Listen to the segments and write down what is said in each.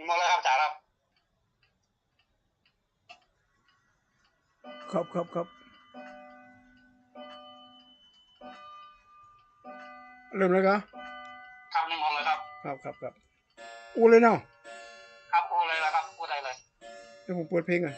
หมดเลยครับจ่าครับครับเริ่มแล้วก็ครับนี่หมดเลยครับครับอู้เลยเนาะครับพูดเลยแล้วครับพูดได้เลยเดี๋ยวผมเปิดเพลงอ่ะ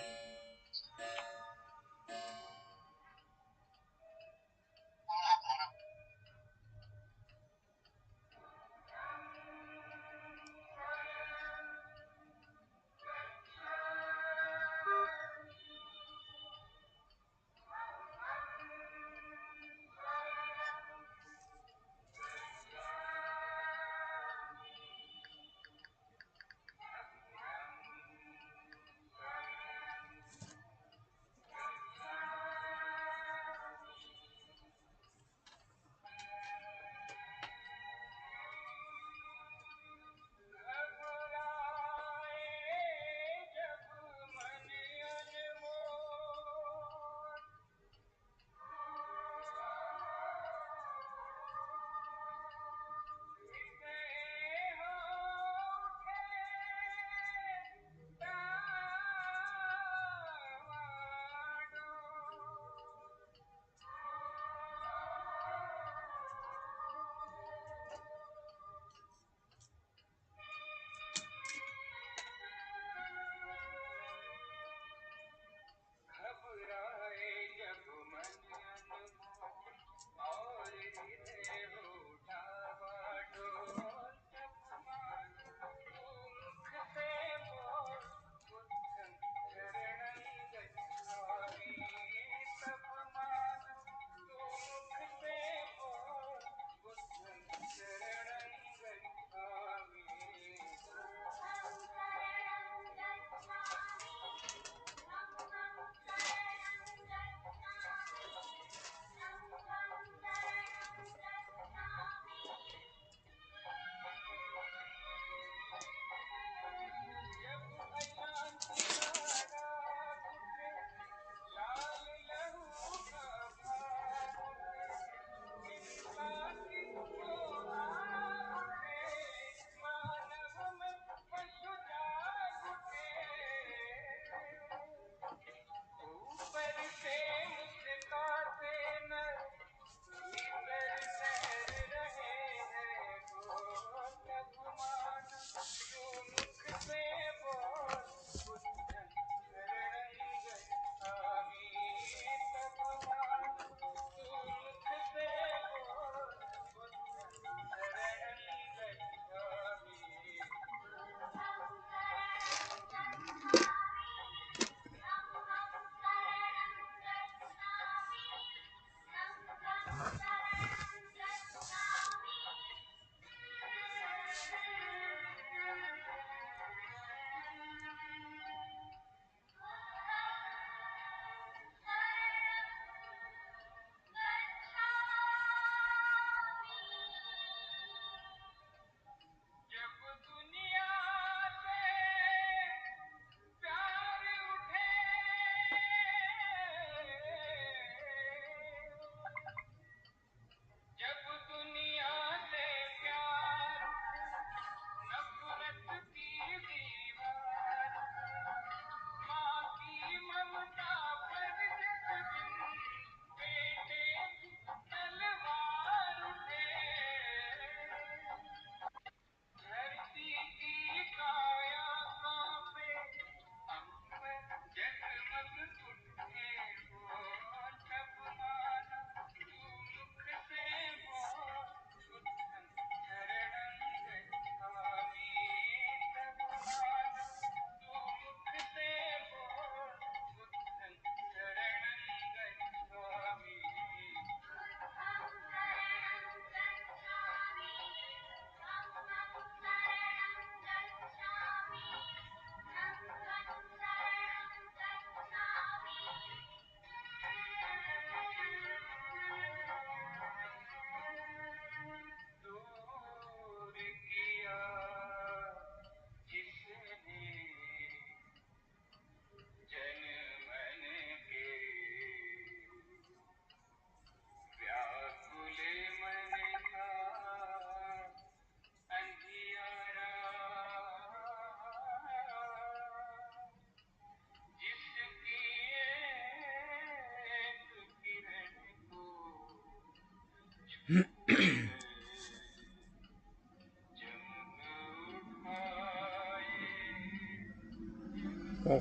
ขอ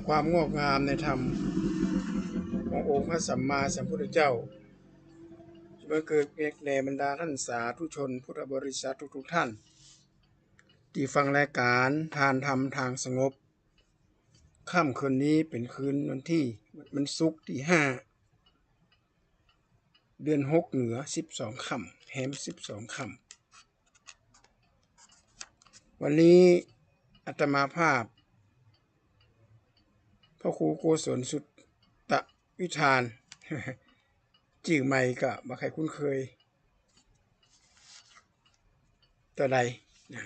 ความงอกงามในธรรมขององค์พระสัมมาสัมพุทธเจ้าจะมาเกิดแก่บรรดาท่านสาธุชนพุทธบริษัททุกท่านที่ฟังรายการทานธรรมทางสงบค่ำคืนนี้เป็นคืนวันศุกร์ที่5 เดือน6เหนือ12ค่ำแรม12ค่ำวันนี้อาตมาภาพพระครูโกศลสุตตวิธาน ชื่อใหม่ก็บ่ใครคุ้นเคยต่อใดนะ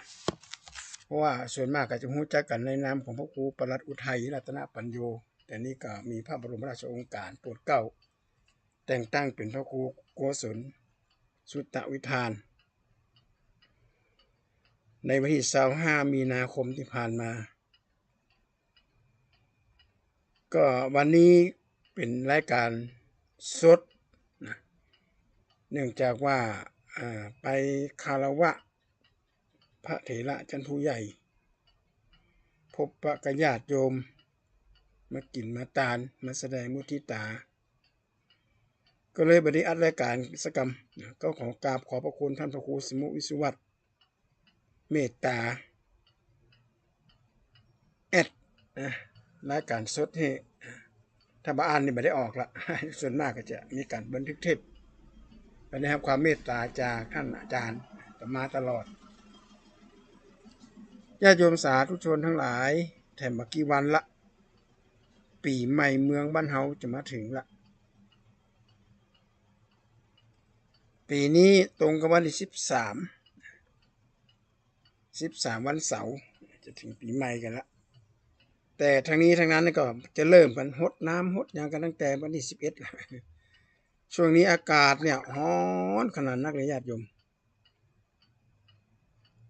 เพราะว่าส่วนมากก็จะรู้จักกันในนามของพระครูปลัดอุทัยรัตนปัญโยแต่นี่ก็มีพระบรมราชโองการโปรดเกล้าแต่งตั้งเป็นพระครูโกศลสุตตวิธานในวันที่25 มีนาคมที่ผ่านมาก็วันนี้เป็นรายการสดนะเนื่องจากว่าไปคารวะพระเถระชั้นผู้ใหญ่พบปะญาติโยมมากินมาตาลมาแสดงมุทิตาก็เลยบัดนี้อัดรายการสกรรมก็ขอกราบขอบพระคุณท่านพระครูสมุวิสุวัตรเมตตานะรายการสดให้ถ้าบ่อ่านนี่ไม่ได้ออกละ ส่วนมากก็จะมีการบันทึกเทปอันนี้ครับความเมตตาจากท่านอาจารย์มาตลอดญาติโยมสาธุชนทั้งหลายแถมมากี่วันละปีใหม่เมืองบ้านเฮาจะมาถึงละปีนี้ตรงกับวันที่13วันเสาร์จะถึงปีใหม่กันละแต่ทางนี้ทางนั้นก็จะเริ่มกันหดน้ำหดอย่างกันตั้งแต่วันที่11ละช่วงนี้อากาศเนี่ยร้อนขนาดนักเลยญาติโยม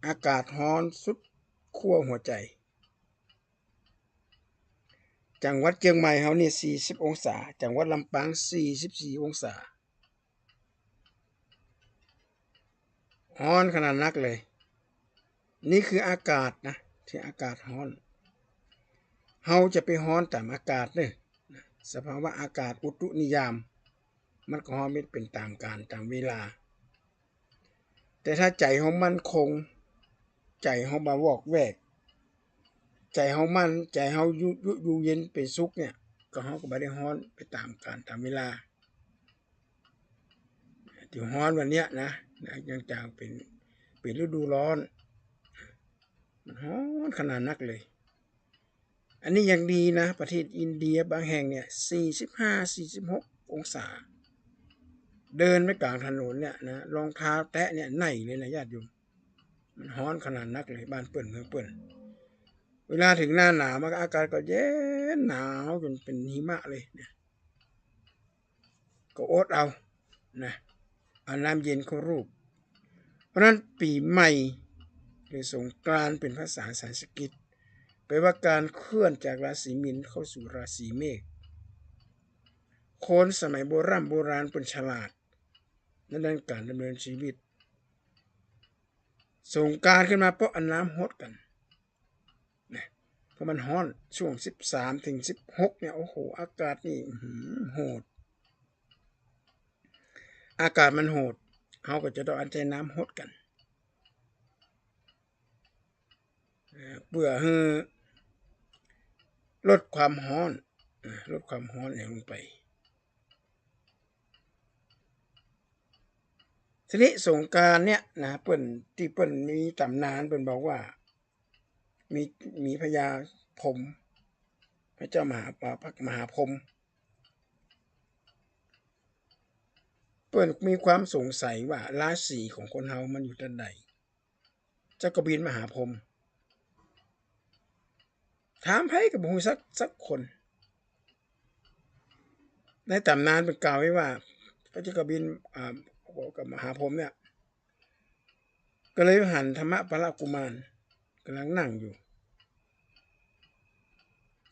อากาศร้อนสุดขั้วหัวใจจังหวัดเชียงใหม่เฮานี่40 องศาจังหวัดลำปาง44 องศาร้อนขนาดนักเลยนี่คืออากาศนะที่อากาศร้อนเฮาจะไปร้อนตามอากาศเด้อสภาวะอากาศอุตุนิยามมันก็ร้อนไม่เป็นตามกาลตามเวลาแต่ถ้าใจเฮามั่นคงใจเฮาบ่วอกแวกใจเฮามั่นใจเฮาอยู่เย็นเป็นสุขเนี่ยก็เฮาก็บ่ได้ร้อนไปตามกาลตามเวลาที่ร้อนวันเนี้ยนะยังจางเป็นฤดูร้อนมันร้อนขนาดนักเลยอันนี้ยังดีนะประเทศอินเดียบางแห่งเนี่ย45-46 องศาเดินไปกลางถนนเนี่ยนะรองเท้าแตะเนี่ยไหนเลยนะญาติโยมมันร้อนขนาดนักเลยบ้านเปิ้นเมืองเปิ้นเวลาถึงหน้าหนาวมันอากาศก็เย็นหนาวจนเป็นหิมะเลยเนี่ยก็อดเอานะเอาน้ำเย็นเข้ารูปเพราะนั้นปีใหม่หรือสงกรานต์เป็นภาษาสันสกฤตแปลว่าการเคลื่อนจากราศีมีนเข้าสู่ราศีเมษคนสมัยโบราณเป็นฉลาดในด้านการดำเนินชีวิตสงกรานต์ขึ้นมาเพราะอันน้ำฮดกันนะเพราะมันร้อนช่วง13-16เนี่ยโอ้โหอากาศนี่โหดอากาศมันโหดเฮาก็จะต้องอาศัยน้ำฮดกันเพื่อให้ลดความร้อนลงไปทีนี้สงกรานต์เนี่ยนะเปิ้นมีตำนานเปิ้นบอกว่ามีพญาพรหมพระเจ้ามหาพรหมเปิ้นมีความสงสัยว่าราศีของคนเฮามันอยู่ด้านใดเจ้าก็บินมาหาพรหมถามไผก็บ่ฮู้สักคนในตำนานเพิ่นกล่าวไว้ว่าพระเจ้ากบินกับมหาพรหมเนี่ยก็เลยหันธรรมปรากุมารกำลังนั่งอยู่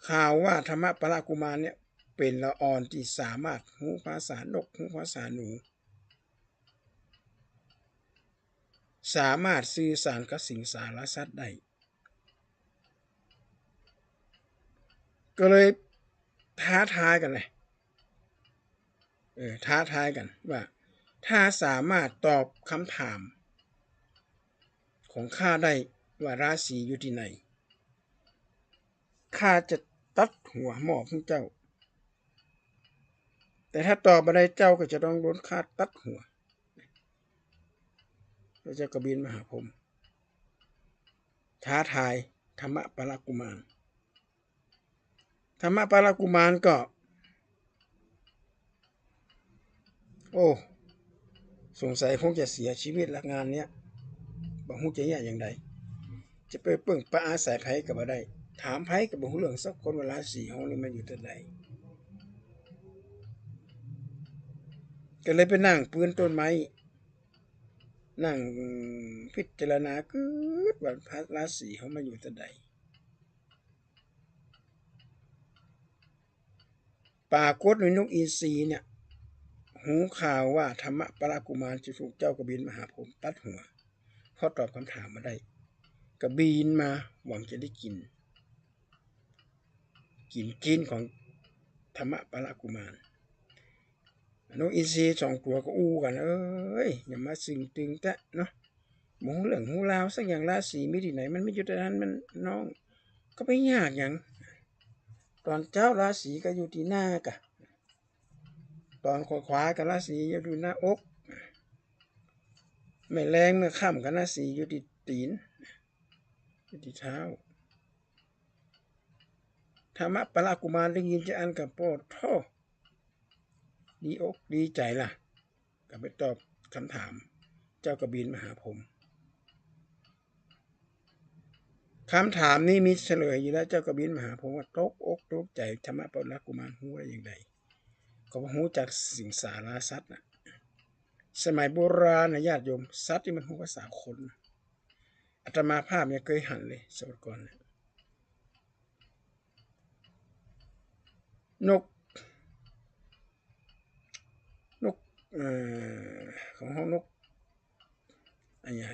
ข่าวว่าธรรมปรากุมารเนี่ยเป็นละอ่อนที่สามารถฮู้ภาษานกฮู้ภาษาหนู สามารถสื่อสารกับสิงสารสัตว์ได้ก็เลยท้าทายกันเลยท้าทายกันว่าถ้าสามารถตอบคำถามของข้าได้ว่าราศีอยู่ที่ไหนข้าจะตัดหัวหมอของเจ้าแต่ถ้าตอบมาได้เจ้าก็จะต้องโดนข้าตัดหัวพระเจ้าก็บินมาหาผมท้าทายธรรมปาลกุมารธรรมปาลกุมารก็โอ้สงสัยคงจะเสียชีวิตละงานเนี้ยบ่ฮู้จะแย่อย่างใดจะไปเปิ่งปะอาศัยไผก็บ่ได้ถามไผก็บ่ฮู้เรื่องสักคนว่าราศีเฮานี่มันอยู่ที่ใดก็เลยไปนั่งปืนต้นไม้นั่งพิจารณาคือว่าพระราศีเฮามาอยู่ที่ใดปรากฏว่านกอินทรีเนี่ยหูข่าวว่าธรรมปาลกุมารจะถูกเจ้ากบินมาหาผมตัดหัวพอตอบคำถามมาได้กบินมาหวังจะได้กินของธรรมปาลกุมารนกอินทรีสองตัวก็อู้กันอย่ามาสิงตึงแตะเนาะหมูเหลืองหูลาวสักอย่างราศีมีที่ไหนมันไม่อยู่ที่นั้นมันน้องก็ไม่ยากอย่างตอนเจ้าราศีก็อยู่ที่หน้ากะตอนขวากับราศีอยู่หน้าอกไม่แรงเมื่อค่ำกับราศีอยู่ที่ตีนอยู่ที่เท้าธรรมปาลกุมารได้ยินจะอันกับโปรดโทดีอกดีใจล่ะก็ไปตอบคำถามเจ้ากบินมาหาผมคำถามนี้มีเฉลยอยู่แล้วเจ้ากบินมาหาผมว่าตกอกตกใจธรรมปาลกุมารหูได้อย่างไรก็หูจากสิงสารสัตว์นะสมัยโบราณนะญาติโยมสัตว์ที่มันหูภาษาคนอาตมาภาพเนี่ยเคยหันเลยสมัยก่อนนกของห้องนก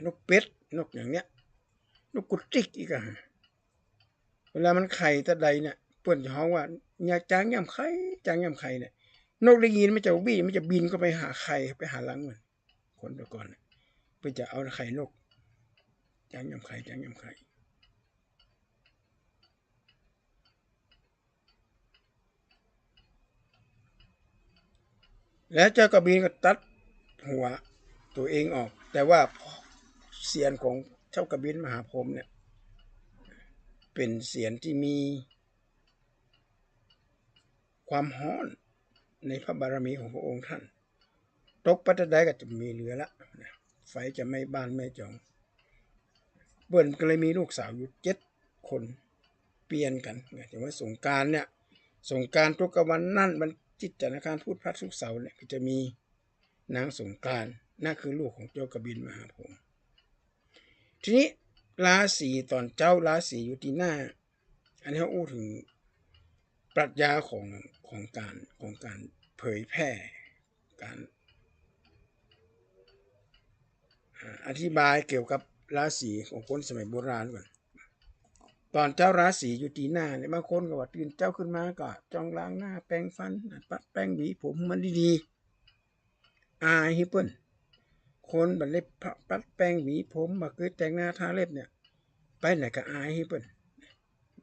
นกเป็ดนกอย่างเนี้ยนกกุฏิกอีกอะเวลามันไข่ตะใดเนี่ยเปิ้นจะฮ้องว่าอย่าจางย่ำไข่จางย่ำไข่เนี่ยนกได้ยินมันจะวิ่งมันจะบินก็ไปหาไข่ไปหารังมันคนแต่ก่อนเพื่อจะเอาไข่นกจางย่ำไข่จางย่ำไข่แล้วเจ้ากระบินก็ตัดหัวตัวเองออกแต่ว่าเสียนของเจ้ากระบินมหาพรหมเนี่ยเป็นเสียนที่มีความฮ้อนในพระบารมีของพระองค์ท่านตกปัตตาก็จะมีเหลือละไฟจะไม่บานไม่จองเบิ้ลก็เลยมีลูกสาวอยู่7 คนเปลี่ยนกันแต่ว่าสงกรานต์เนี่ยสงกรานต์ทุกวันนั่นมันจิตจันทร์การพูดพระทุกเสาร์เนี่ยก็จะมีนางสงกรานต์นั่นคือลูกของเจ้ากบินมหาพรหมทีนี้ราศีตอนเจ้าราศีอยู่ที่หน้าอันนี้เขาอู้ถึงปรัชญาของการเผยแพร่การอธิบายเกี่ยวกับราศีของคนสมัยโบราณก่อนตอนเจ้าราศีอยู่ที่หน้าเนี่ยบางคนก็ว่าตื่นเจ้าขึ้นมาก็จ้องล้างหน้าแปรงฟันปัดแป้งหวีผมมันดีๆอายให้เปิ้นคนบัดเล็บปัดแป้งหวีผมมาเกิดแต่งหน้าทาเล็บเนี่ยไปไหนก็อายให้เปิ้น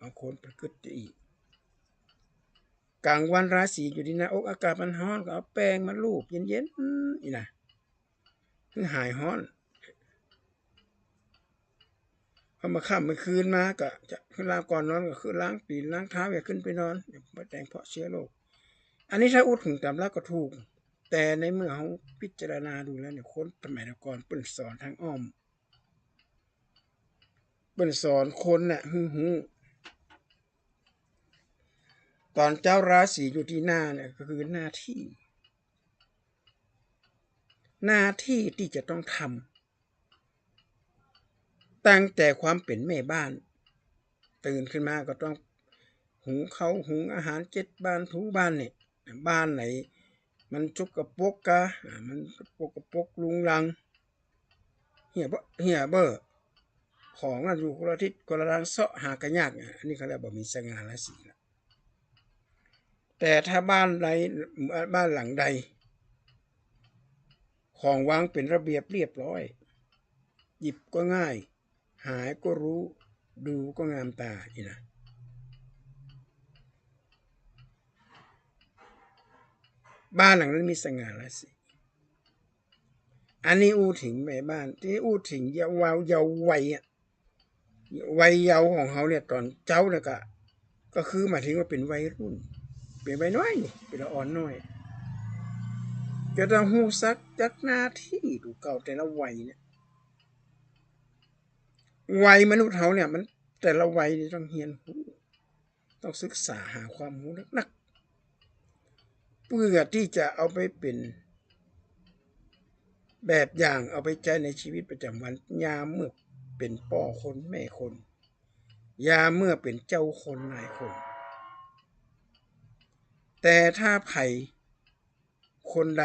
บางคนประกึศจะอีกกลางวันราศีอยู่ที่หน้าอกอากาศมันร้อนก็เอาแป้งมาลูบเย็นๆนี่นะคือหายร้อนพอมาค่ำมาคืนมาก็จะขึ้นล้างก่อนนอนก็คือล้างตีนล้างเท้าอย่าขึ้นไปนอนอย่าแต่งเพราะเชื้อโรคอันนี้ถ้าอุดถึงตามแล้วก็ถูกแต่ในเมื่อเขาพิจารณาดูแล้วเนี่ยคนสมัยก่อนเปิ้นสอนทางอ้อมเปิ้นสอนคนน่ะฮึตอนเจ้าราศีอยู่ที่หน้าเนี่ยก็คือหน้าที่ที่จะต้องทำตั้งแต่ความเป็นแม่บ้านตื่นขึ้นมาก็ต้องหุงข้าวหุงอาหาร7 บ้านถูบ้านเนี่ยบ้านไหนมันจุกกระปกกะมันปกกระปกลุงลัง เหี่ยเบอร์ของนั่นอยู่คนละทิศคนละทางเสาะหากันยากอันนี้เขาเรียกว่ามีสง่าราศีละแต่ถ้าบ้านหลังใดของวางเป็นระเบียบเรียบร้อยหยิบก็ง่ายหายก็รู้ดูก็งามตานี่นะบ้านหลังนั้นมีสง่าราศีอันนี้อู้ถึงแม่บ้านที่อู้ถึงเยาว์เยาว์วัยอ่ะวัยเยาว์ของเขาเนี่ยตอนเจ้าเนี่ยก็คือหมายถึงว่าเป็นวัยรุ่นเป็นวัยน้อยนี่เป็นละอ่อนน้อยจะต้องหูซักจักหน้าที่ดูเก่าแต่ละวัยเนี่ยวัยมนุษย์เขาเนี่ยมันแต่ละวัยนี่ต้องเรียนรู้ต้องศึกษาหาความรู้นักๆเพื่อที่จะเอาไปเป็นแบบอย่างเอาไปใช้ในชีวิตประจำวันยามเมื่อเป็นพ่อคนแม่คนยามเมื่อเป็นเจ้าคนนายคนแต่ถ้าไผ่คนใด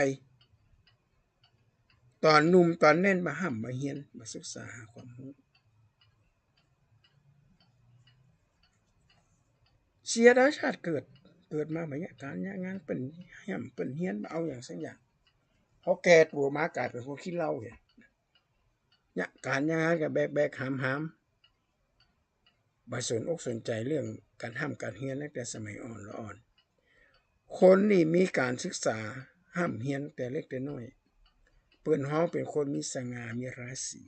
ตอนหนุ่มตอนเน่นมาห้ำมาเฮียนมาศึกษาหาความรู้เสียดายชาติเกิดมาแบบนี้การงานเป็นห้ำเป็นเฮียนมาเอาอย่างสักอย่างเขาแก่ตัวมากลายเป็นคนขี้เหล้าเนี่ยการงานกับแบกหามบ่สนอกสนใจเรื่องการห้ำการเฮียนตั้งแต่สมัยอ่อนละอ่อนคนนี่มีการศึกษาห้ำเฮียนแต่เล็กแต่น้อยเปิ้นฮ้องเป็นคนมีสง่ามีราศี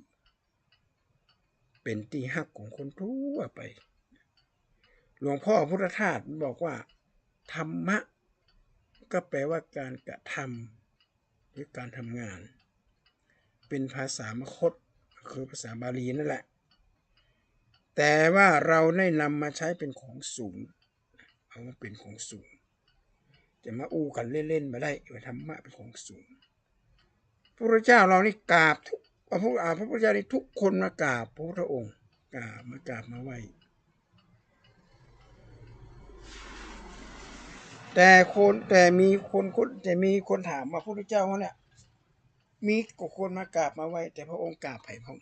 เป็นที่ฮักของคนทั่วไปหลวงพ่อพุทธทาสบอกว่าธรรมะก็แปลว่าการกระทำหรือการทำงานเป็นภาษามคธคือภาษาบาลีนั่นแหละแต่ว่าเราได้นำมาใช้เป็นของสูงเอามาเป็นของสูงจะมาอู้กันเล่นๆมาได้ว่าธรรมะเป็นของสูงพระพุทธเจ้าเรานี่กราบทุกพระพุทธเจ้านี่ทุกคนมากราบพระพุทธองค์กราบมาไหว้แต่มีคนถามว่าพระพุทธเจ้าเนี่ยมีคนมากราบมาไหว้แต่พระองค์กราบไผ่พง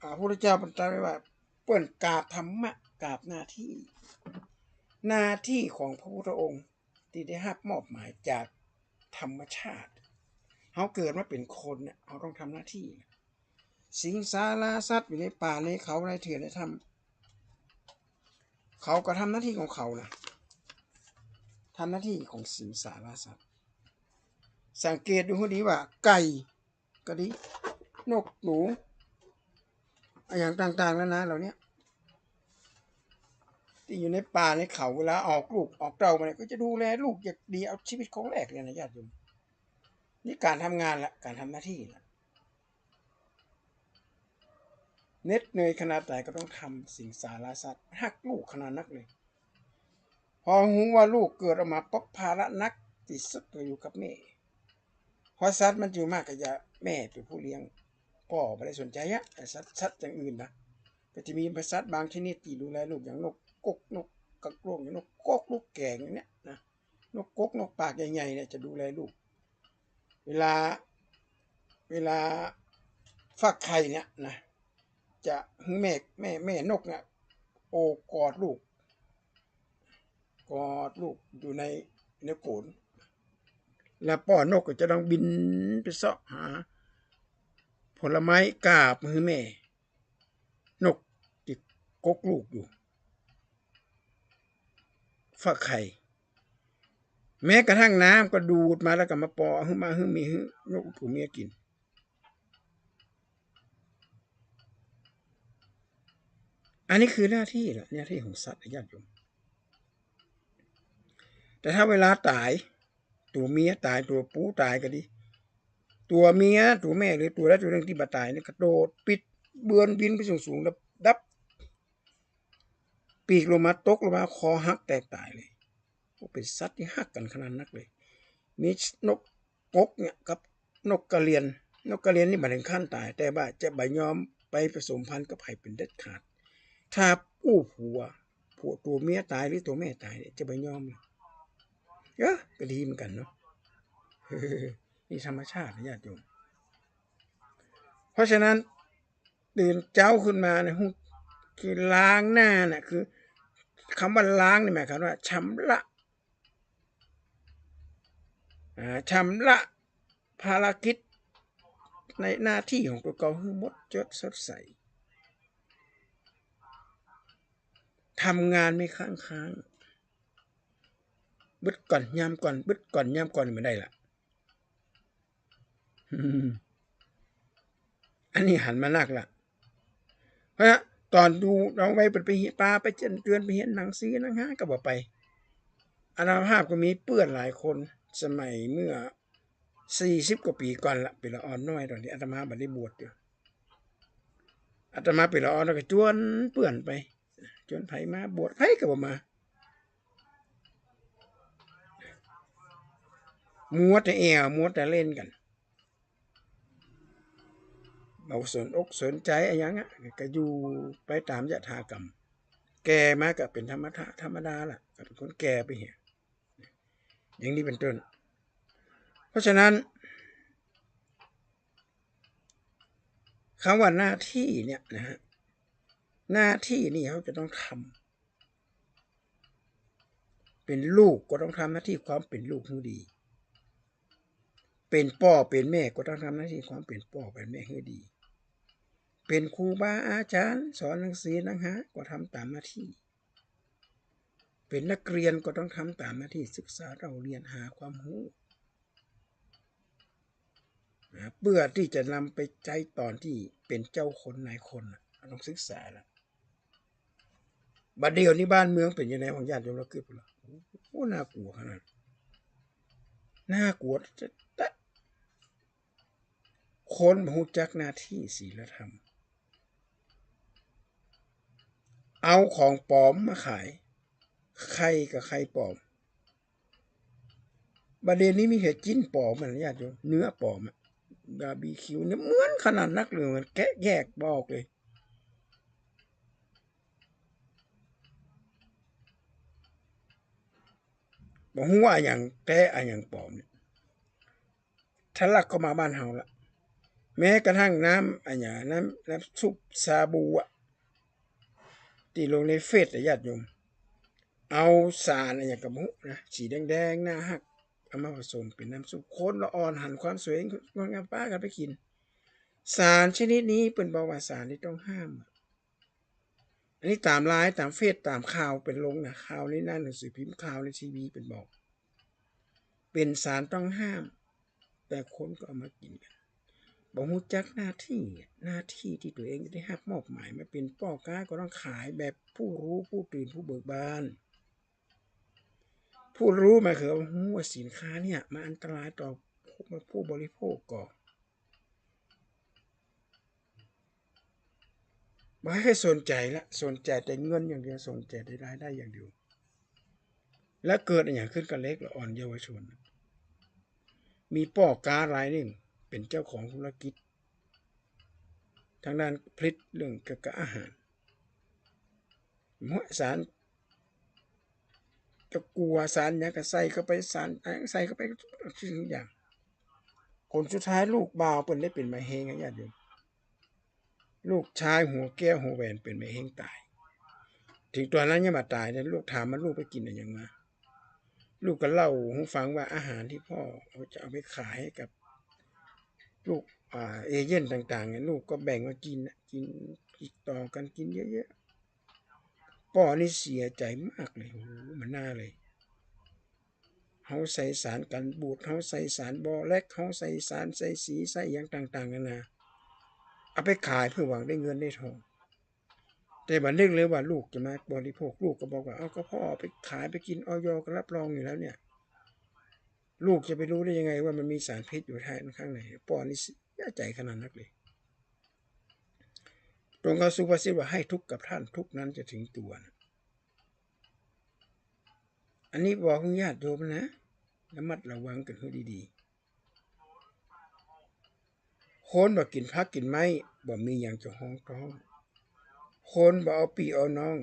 พระพุทธเจ้าตรัสไว้ว่าเปิ้นกราบธรรมะกราบหน้าที่ของพระพุทธองค์ที่ได้รับมอบหมายจากธรรมชาติเขาเกิดมาเป็นคนเนี่ยเขาต้องทำหน้าที่สิงสาราสัตว์อยู่ในป่าในเขาในเถื่อนในถ้ำเขาก็ทำหน้าที่ของเขานะทำหน้าที่ของสิงสาราสัตว์สังเกตดูให้ดีว่าไก่ก็ดีนกหนูอย่างต่างๆแล้วนะเหล่านี้ที่อยู่ในป่าในเขาเวลาออกลูกออกเต้ามาเนี่ยก็จะดูแลลูกอย่างดีเอาชีวิตของแรกเลยนะญาติโยมนี่การทำงานละการทำหน้าที่ละเน็ดเหนื่อยขนาดไหนก็ต้องทำสิ่งสาราสัตว์หักลูกขนาดนักเลยพอหูว่าลูกเกิดออกมาปุ๊บภาระนักที่สุดก็อยู่กับแม่เพราะสัตว์มันอยู่มากกับยาแม่เป็นผู้เลี้ยงพ่อไม่ได้สนใจอะแต่สัตว์อย่างอื่นนะก็จะมีสัตว์บางชนิดที่ดูแลลูกอย่างนกกกนกกระโกงอย่างนกกกลูกแก่งอย่างเนี้ยนะนกกกนกปากใหญ่ๆเนี่ยจะดูแลลูกเวลาฟักไข่เนี่ยนะจะแม่นกเนี่ยโอบกอดลูกอยู่ในโขนแล้วป้อนกก็จะต้องบินไปเสาะหาผลไม้กาบมือแม่นกติดกกลูกอยู่ฟักไข่แม้กระทั่งน้ำก็ดูดมาแล้วก็มาปอขึ้นมามีนกผู้เมียกินอันนี้คือหน้าที่แหละหน้าที่ของสัตว์ญาติโยมแต่ถ้าเวลาตายตัวเมียตายตัวปูตายก็ดีตัวเมียตัวแม่หรือตัวแล้วตัวนึงที่บาตายเนี่ยกระโดดปิดเบือนบินไปสูงแล้วดับปีกลงมาตกลงมาคอหักแตกตายเลยเป็นสัตว์ที่หักกันขนาดนักเลยมีนกกกเนี่ยกับนกกระเรียนนี่มาถึงขั้นตายแต่ว่าจะใบยอมไปผสมพันธุ์กับไผ่เป็นเด็ดขาดถ้าผู้ผัวตัวเมียตายหรือตัวแม่ตายเนี่ยจะใบยอมก็ดีเหมือนกันเนาะนี่ธรรมชาตินะญาติโยม เพราะฉะนั้นตื่นเจ้าขึ้นมาเนี่ยคือล้างหน้าน่ะคือคำว่าล้างนี่หมายความว่าชำระชำระภารกิจในหน้าที่ของตัวเก่าให้หมดจดสดใสทำงานไม่ค้างบึดก่อนยามก่อนบึดก่อนยามก่อนไม่ได้ล่ะอันนี้หันมานักละเพราะตอนดูเราไปไปปลาไปเตือนไปเห็นหนังซีหนังห้าก็บอกไปอาณาภาพก็มีเปื้อนหลายคนสมัยเมื่อ40 กว่าปีก่อนละเป็นละอ่อนน้อยตอนที่อาตมาบัดได้บวชอยู่อาตมาเป็นละอ่อนแล้วก็จวนเปื้อนไปจนไผมาบวชไผก็บ่มามัวแต่แอวมัวแต่เล่นกันเราสนอกสนใจอะไรอย่างเงี้ยก็อยู่ไปตามยถากรรมแก่มาก็เป็นธรรมดาล่ะก็เป็นคนแก่ไปเหี้ยอย่างนี้เป็นต้นเพราะฉะนั้นคำว่าหน้าที่เนี่ยนะฮะหน้าที่นี่เขาจะต้องทำเป็นลูกก็ต้องทำหน้าที่ความเป็นลูกให้ดีเป็นพ่อเป็นแม่ก็ต้องทำหน้าที่ความเป็นพ่อเป็นแม่ให้ดีเป็นครูบาอาจารย์สอนหนังสือหนังหาก็ทำตามหน้าที่เป็นนักเรียนก็ต้องทำตามหน้าที่ศึกษาเราเรียนหาความรู้เพื่อที่จะนำไปใช้ตอนที่เป็นเจ้าคนนายคนต้องศึกษาแล้วบัดเดียวนี้บ้านเมืองเป็นยังไงของญาติโยมเราเกิดแล้วโอ้น่ากลัวขนาดน่ากลัวจะคนบ่รู้จักหน้าที่ศีลธรรมเอาของปลอมมาขายใครกับใครปลอมบัดเดี๋ยวนี้มีเห็ดจิ้นปลอมมันญาติโยมเนื้อปลอมบาร์บีคิวเนี่ยเหมือนขนาดนักเลยมันแกะแยกบอกเลยบอกว่าอย่างแท้อย่างปลอมเนี่ยทะลักเข้ามาบ้านเฮาละแม้กระทั่งน้ำอย่างน้ำซุปซาบูที่ลงในเฟซญาติโยมเอาสารอย่างกระมุนะสีแดงๆหน้าฮักเอามาผสมเป็นน้ำซุปข้นละอ่อนหั่นความสวยงดงามป้ากันไปกินสารชนิดนี้เป็นบอกว่าสารที่ต้องห้ามอันนี้ตามไลน์ตามเฟซตามข่าวเป็นลงนะข่าวในหน้าหนังสือพิมพ์ข่าวในทีวีเป็นบอกเป็นสารต้องห้ามแต่คนก็เอามากินกันบอกรู้จักหน้าที่ที่ตัวเองได้รับมอบหมายมาเป็นพ่อค้าก็ต้องขายแบบผู้รู้ผู้ตื่นผู้เบิกบานผู้รู้มาคือว่าสินค้าเนี่ยมาอันตรายต่อผู้บริโภคก่อนไม่ให้สนใจละสนใจแต่เงินอย่างเดียวสนใจแต่รายได้อย่างเดียวและเกิดอย่างขึ้นกับเล็กและอ่อนเยาวชนมีพ่อค้ารายหนึ่งเป็นเจ้าของธุรกิจทางด้านผลิตเรื่องเกี่ยวกับอาหารสารจะกลัวสารอย่างก็ใส่เข้าไปสารใส่เข้าไปทุกอย่างคนสุดท้ายลูกบ่าวเป็นได้เป็นมะเร็งญาติโยมลูกชายหัวแก้วหัวแหวนเป็นมะเร็งตายถึงตอนนั้นยังมาตายเนี่ยลูกถามมันลูกไปกินอะไรอย่างมาลูกก็เล่าให้ฟังว่าอาหารที่พ่อเขาจะเอาไปขายให้กับลูกเอเย่นต่างๆเนี่ยลูกก็แบ่งมากินกินต่อกันกินเยอะๆพ่อนี่เสียใจมากเลยโอ้มันน่าเลยเขาใส่สารกันบูดเขาใส่สารบอแลกเขาใส่สารใส่สีใส่อย่างต่างๆกันนะเอาไปขายเพื่อหวังได้เงินได้ทองแต่บัดนึกเลยว่าลูกจะมาบริโภคลูกก็บอกว่าเอาก็พ่อไปขายไปกินอยก็รับรองอยู่แล้วเนี่ยลูกจะไปรู้ได้ยังไงว่ามันมีสารพิษอยู่ข้างในพ่อนี่เสียใจขนาดนั้นเลยตรงกับสุภาษิตว่าให้ทุกข์กับท่านทุกนั้นจะถึงตัวนะอันนี้บอกคุณญาติโยมนะระมัดระวังกันให้ดีๆคนบ่กินพักกินไม้บ่มีอย่างจะห้องท้องคนบ่เอาปีเอาน้อง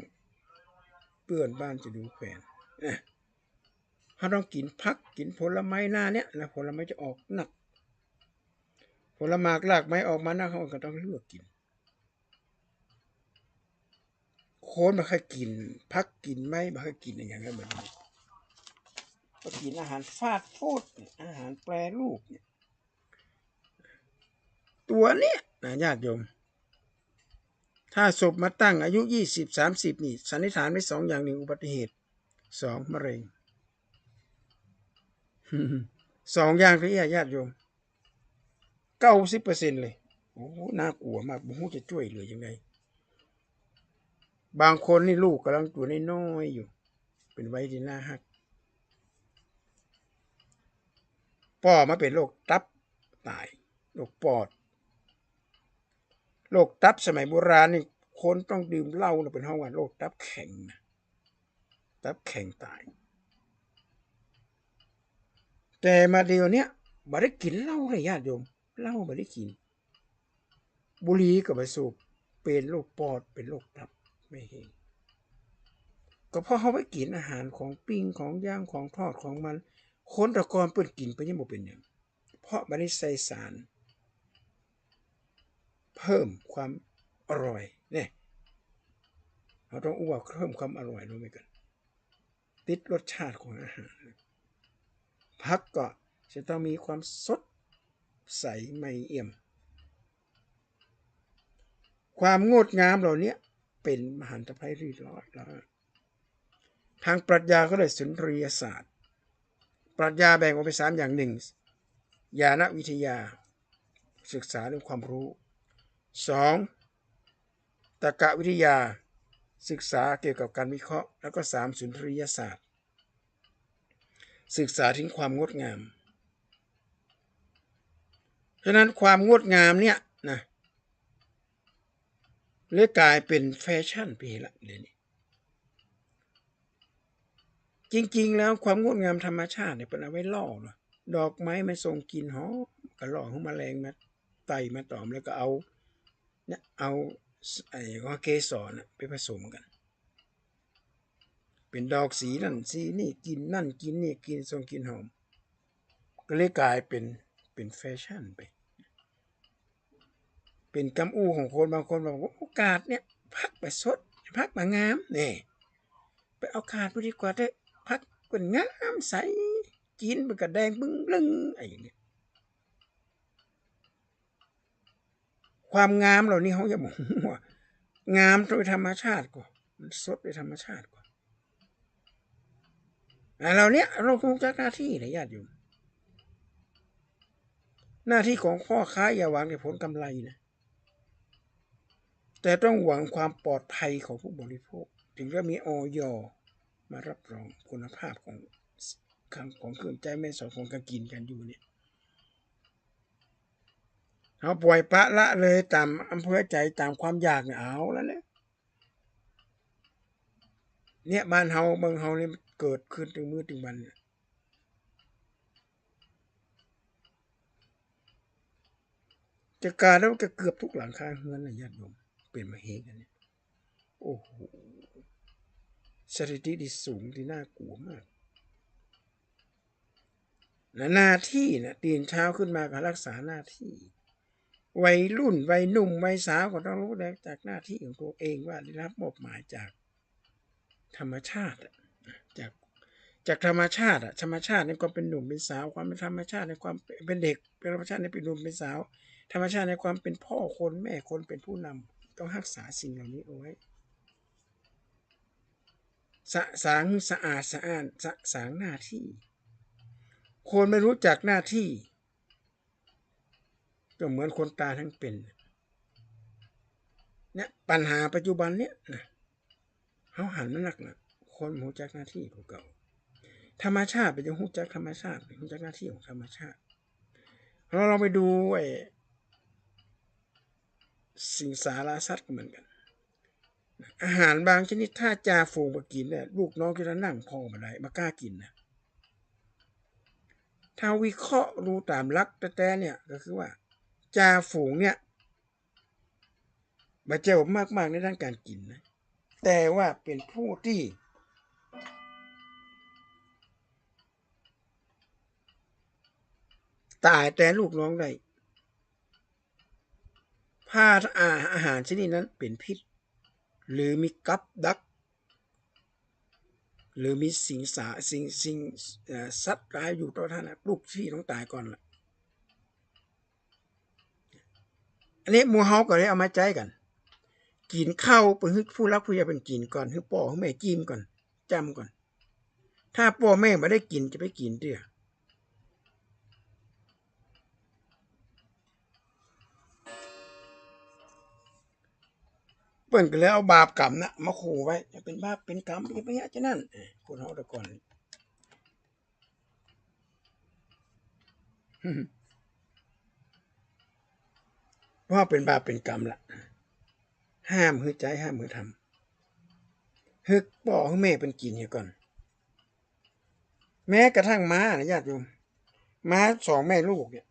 เปื้อนบ้านจะดูแขวนนะเขาต้องกินพักกินผลไม้หน้าเนี้ยนะผลไม้จะออกหนักผ ลหมากรากไม้ออกมานะเขาก็ต้องเลือกกินคนบ่ค่อยกินผักกินไม้บ่ค่อยกินอย่างนั้นแบบนี้ก็กินอาหารฟาสต์ฟู้ดอาหารแปรรูปเนี่ยตัวเนี้ยนะญาติโยมถ้าศพมาตั้งอายุ20-30นี่สันนิษฐานไว้2อย่าง1อุบัติเหตุ2มะเร็ง2อย่างที่ญาติโยม90%เลยโอ้น่ากลัวมากบ่ฮู้จะช่วยเหลือยังไงบางคนนี่ลูกกำลังตัวน้อยๆอยู่เป็นวัยที่น่าฮักพ่อมาเป็นโรคตับตายโรคปอดโรคตับสมัยโบราณนี่คนต้องดื่มเหล้าเป็นห้องว่าโรคตับแข็งนะตับแข็งตายแต่มาเดี๋ยวนี้บ่ได้กินเหล้าเลยญาติโยมเหล้าบ่ได้กินบุหรี่ก็บ่สูบเป็นโรคปอดเป็นโรคตับไม่เห็นก็เพราะเขาไปกินอาหารของปิ้งของย่างของทอดของมันคนแตะกอนเปิ้นกินไปยังบ่เป็นหยังเพราะบ่ได้ใส่สารเพิ่มความอร่อยเนี่ยเราต้องว่าเพิ่มความอร่อยลงไปกันติดรสชาติของอาหารผักก็จะต้องมีความสดใสไม่เอี่ยมความงดงามเหล่านี้เป็นมหันตภัยรีดร้อยแล้วทางปรัชญาก็เลยสุนทรียศาสตร์ปรัชญาแบ่งออกเป็น3อย่าง1ญาณวิทยาศึกษาเรื่องความรู้2ตรรกวิทยาศึกษาเกี่ยวกับการวิเคราะห์แล้วก็3สุนทรียศาสตร์ศึกษาถึงความงดงามฉะนั้นความงดงามเนี่ยนะเลยกลายเป็นแฟชั่นไปละเดี๋ยวนี้จริงๆแล้วความงดงามธรรมชาติเนี่ยเป็นเอาไว้ล่อเนาะดอกไม้มันส่งกลิ่นหอมก็ล่อให้แมลงมาไต่มาตอมแล้วก็เอาเนี่ยเอาไอ้ว่าเกสรไปผสมกันเป็นดอกสีนั่นสีนี่กินนั่นกินนี่กินส่งกลิ่นหอมก็เลยกลายเป็นแฟชั่นไปเป็นกำอู้ของคนบางคนบอกว่าโอกาสเนี่ยพักไปสดพักมางามนี่ไปเอากาดไปดีกว่าเถอะพักเป็นงามใสกินมันก็แดงบึ้งลึงไอ้เนี่ยความงามเหล่านี้เขาจะบอกว่างามโดยธรรมชาติกว่ามันสดโดยธรรมชาติกว่าเราเนี้ยเราคงจะหน้าที่นะญาติโยมหน้าที่ของพ่อค้าอย่าหวังแต่ผลกำไรนะแต่ต้องหวังความปลอดภัยของผู้บริโภคถึงจะมีอย.มารับรองคุณภาพของเครื่องใจแม่สอดของการกินกันอยู่เนี่ยเขาปล่อยปะละเลยตามอำเภอใจตามความอยากเนี่ยเอาแล้วเนี่ยบ้านเฮาเมืองเฮานี่เกิดขึ้นถึงมื้อถึงวันจะการแล้วก็เกือบทุกหลังคาเรือนนะญาติโยมเป็นมาเฮกันเนี่ยโอ้โหสถิติที่สูงที่น่ากลัวมากและหน้าที่นะตื่นเช้าขึ้นมาก็รักษาหน้าที่วัยรุ่นวัยหนุ่มวัยสาวก็ต้องรู้ได้จากหน้าที่ของตัวเองว่าได้รับมอบหมายจากธรรมชาติจากธรรมชาติธรรมชาติในความเป็นหนุ่มเป็นสาวความเป็นธรรมชาติในความเป็นเด็กเป็นธรรมชาติในเป็นหนุ่มเป็นสาวธรรมชาติในความเป็นพ่อคนแม่คนเป็นผู้นำต้องรักษาสิ่งเหล่านี้เอาไว้สางสะอาดสะอ้านสางหน้าที่คนไม่รู้จักหน้าที่ก็เหมือนคนตาทั้งเป็นเนี่ยปัญหาปัจจุบันเนี่ยนะเขาหันมาหนักนะคนรู้จักหน้าที่ของเก่าธรรมชาติไปยังรู้จักธรรมชาติรู้จักหน้าที่ของธรรมชาติเราลองไปดูไอ้สิงสารสัตว์เหมือนกันอาหารบางชนิดถ้าจ่าฝูงมากินเนี่ยลูกน้องจะนั่งพอมาได้มากล้ากินนะถ้าวิเคราะห์ดูตามลักแต่เนี่ยก็คือว่าจ่าฝูงเนี่ยบาดเจ็บมากๆในด้านการกินนะแต่ว่าเป็นผู้ที่ตายแต่ลูกน้องได้ ถ้าอาหารชนิดนั้นเป็นพิษหรือมีกับดักหรือมีสิ่งสัตว์ร้ายอยู่ต่อท่านลูกที่ต้องตายก่อนล่ะอันนี้หมู่เฮาก็เลยเอามาใจกันกินข้าวเป็นผู้รักผู้ใหญ่เป็นกินก่อนให้พ่อให้แม่จิ้มก่อนจำก่อนถ้าพ่อแม่ไม่ได้กินจะไปกินเด้อเปิ้นก็เลยเอาบาปกรรมนะมาขู่ไว้จะเป็นบาปเป็นกรรมอย่าไปยะจะนั่นคนเฮาแต่ก่อนว่าเป็นบาปเป็นกรรมละห้ามหือใจห้ามหือทำฮึกพ่อให้แม่เป็นกินเฮียก่อนแม้กระทั่งม้านะญาติโยมม้า2แม่ลูกเนี่ย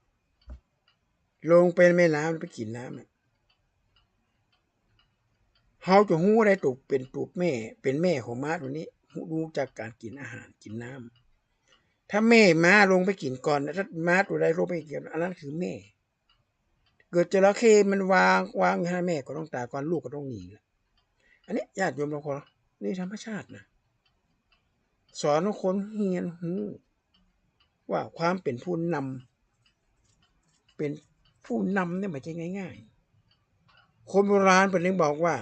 ลงไปแม่น้ำไปกินน้ำเฮาจะฮู้ได้ตูเป็นตูแม่เป็นแม่ของม้าตัวนี้รู้จากการกินอาหารกินน้ำถ้าแม่ม้าลงไปกินก่อนถ้าม้าตัวใดลงไปกินอันนั้นคือแม่เกิดจระเข้มันวางให้แม่ก็ต้องตายก่อนลูกก็ต้องหนีอันนี้ญาติโยมบางคนนี่ธรรมชาตินะสอนให้คนเรียนรู้ว่าความเป็นผู้นำเนี่ยไม่ใช่ง่ายๆคนโบราณเป็นเรื่องบอกว่า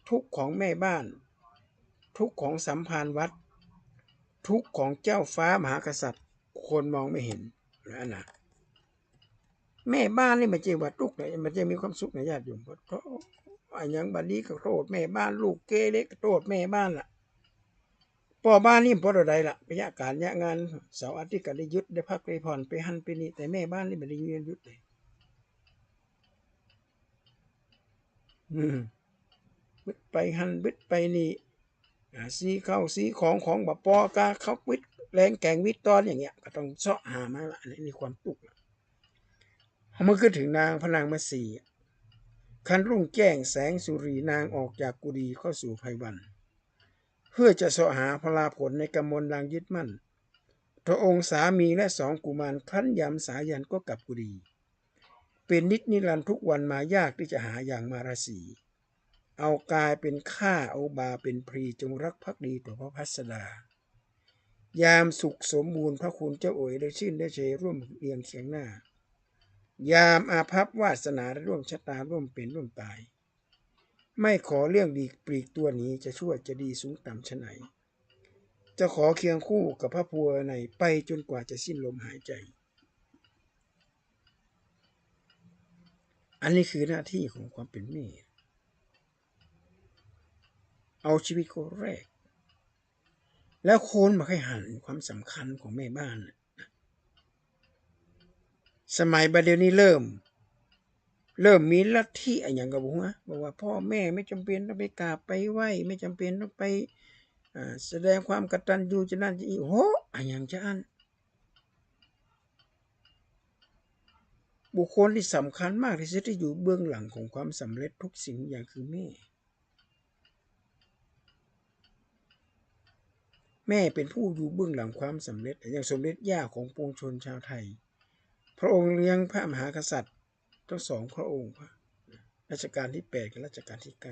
ทุกข์ของแม่บ้านทุกข์ของสัมภารวัดทุกข์ของเจ้าฟ้ามหากษัตริย์คนมองไม่เห็นแล้วนะแม่บ้านนี่มันจะว่าทุกข์เลยมันจะมีความสุขในญาติโยมเพราะอย่างบัดนี้ก็โทษแม่บ้านลูกเกเรก็โทษแม่บ้านล่ะพ่อบ้านนี่เพราะอะไรล่ะไปยะการยะงานเสาร์อาทิตย์ก็ได้หยุดได้พักได้ผ่อนไปหันไปนี่แต่แม่บ้านนี่ไม่ได้หยุดเลยบึดไปหันบึดไปนี่ซีเข้าซีของแบบปอกาเขาวิดแรงแกงวิดตอนอย่างเงี้ยก็ต้องเสาะหามาละอันนี้ความตุกเมื่อขึ้นถึงนางพระนางมาสีคันรุ่งแจ้งแสงสุรีนางออกจากกุฏิเข้าสู่ไพวันเพื่อจะเสาะหาพลาผลในกำมลนางยึดมั่นพระองค์สามีและ2กุมารครั้นยำสายันก็กลับกุฏิเป็นนิจนิรันดร์ทุกวันมายากที่จะหาอย่างมาราศีเอากายเป็นข้าเอาบาเป็นพรีจงรักภักดีต่อพระพัสดายามสุขสมบูรณ์พระคุณเจ้าโอ๋ยได้ชื่นได้เชยร่วมเรียงเคียงหน้ายามอาภัพวาสนาร่วมชะตาร่วมเป็นร่วมตายไม่ขอเรื่องดีปลีกตัวนี้จะชั่วจะดีสูงต่ำชะไหนจะขอเคียงคู่กับพระพัวในไปจนกว่าจะสิ้นลมหายใจอันนี้คือหน้าที่ของความเป็นแม่เอาชีวิตคนแรกแล้วคนมาให้หันความสำคัญของแม่บ้านสมัยบัดเดี๋ยวนี้เริ่มมีลัทธิอย่างกับบอกว่าพ่อแม่ไม่จำเป็นต้องไปกราบไปไหว้ไม่จำเป็นต้องไปแสดงความกตัญญูจะนั่นจะอีโหอย่างจะอันบุคคลที่สำคัญมากที่สุดที่อยู่เบื้องหลังของความสำเร็จทุกสิ่งอย่างคือแม่เป็นผู้อยู่เบื้องหลังความสำเร็จอย่างสมเด็จย่าของปวงชนชาวไทยพระองค์เลี้ยงพระมหากษัตริย์ทั้ง2พระองค์รัชกาลที่8กับรัชกาลที่9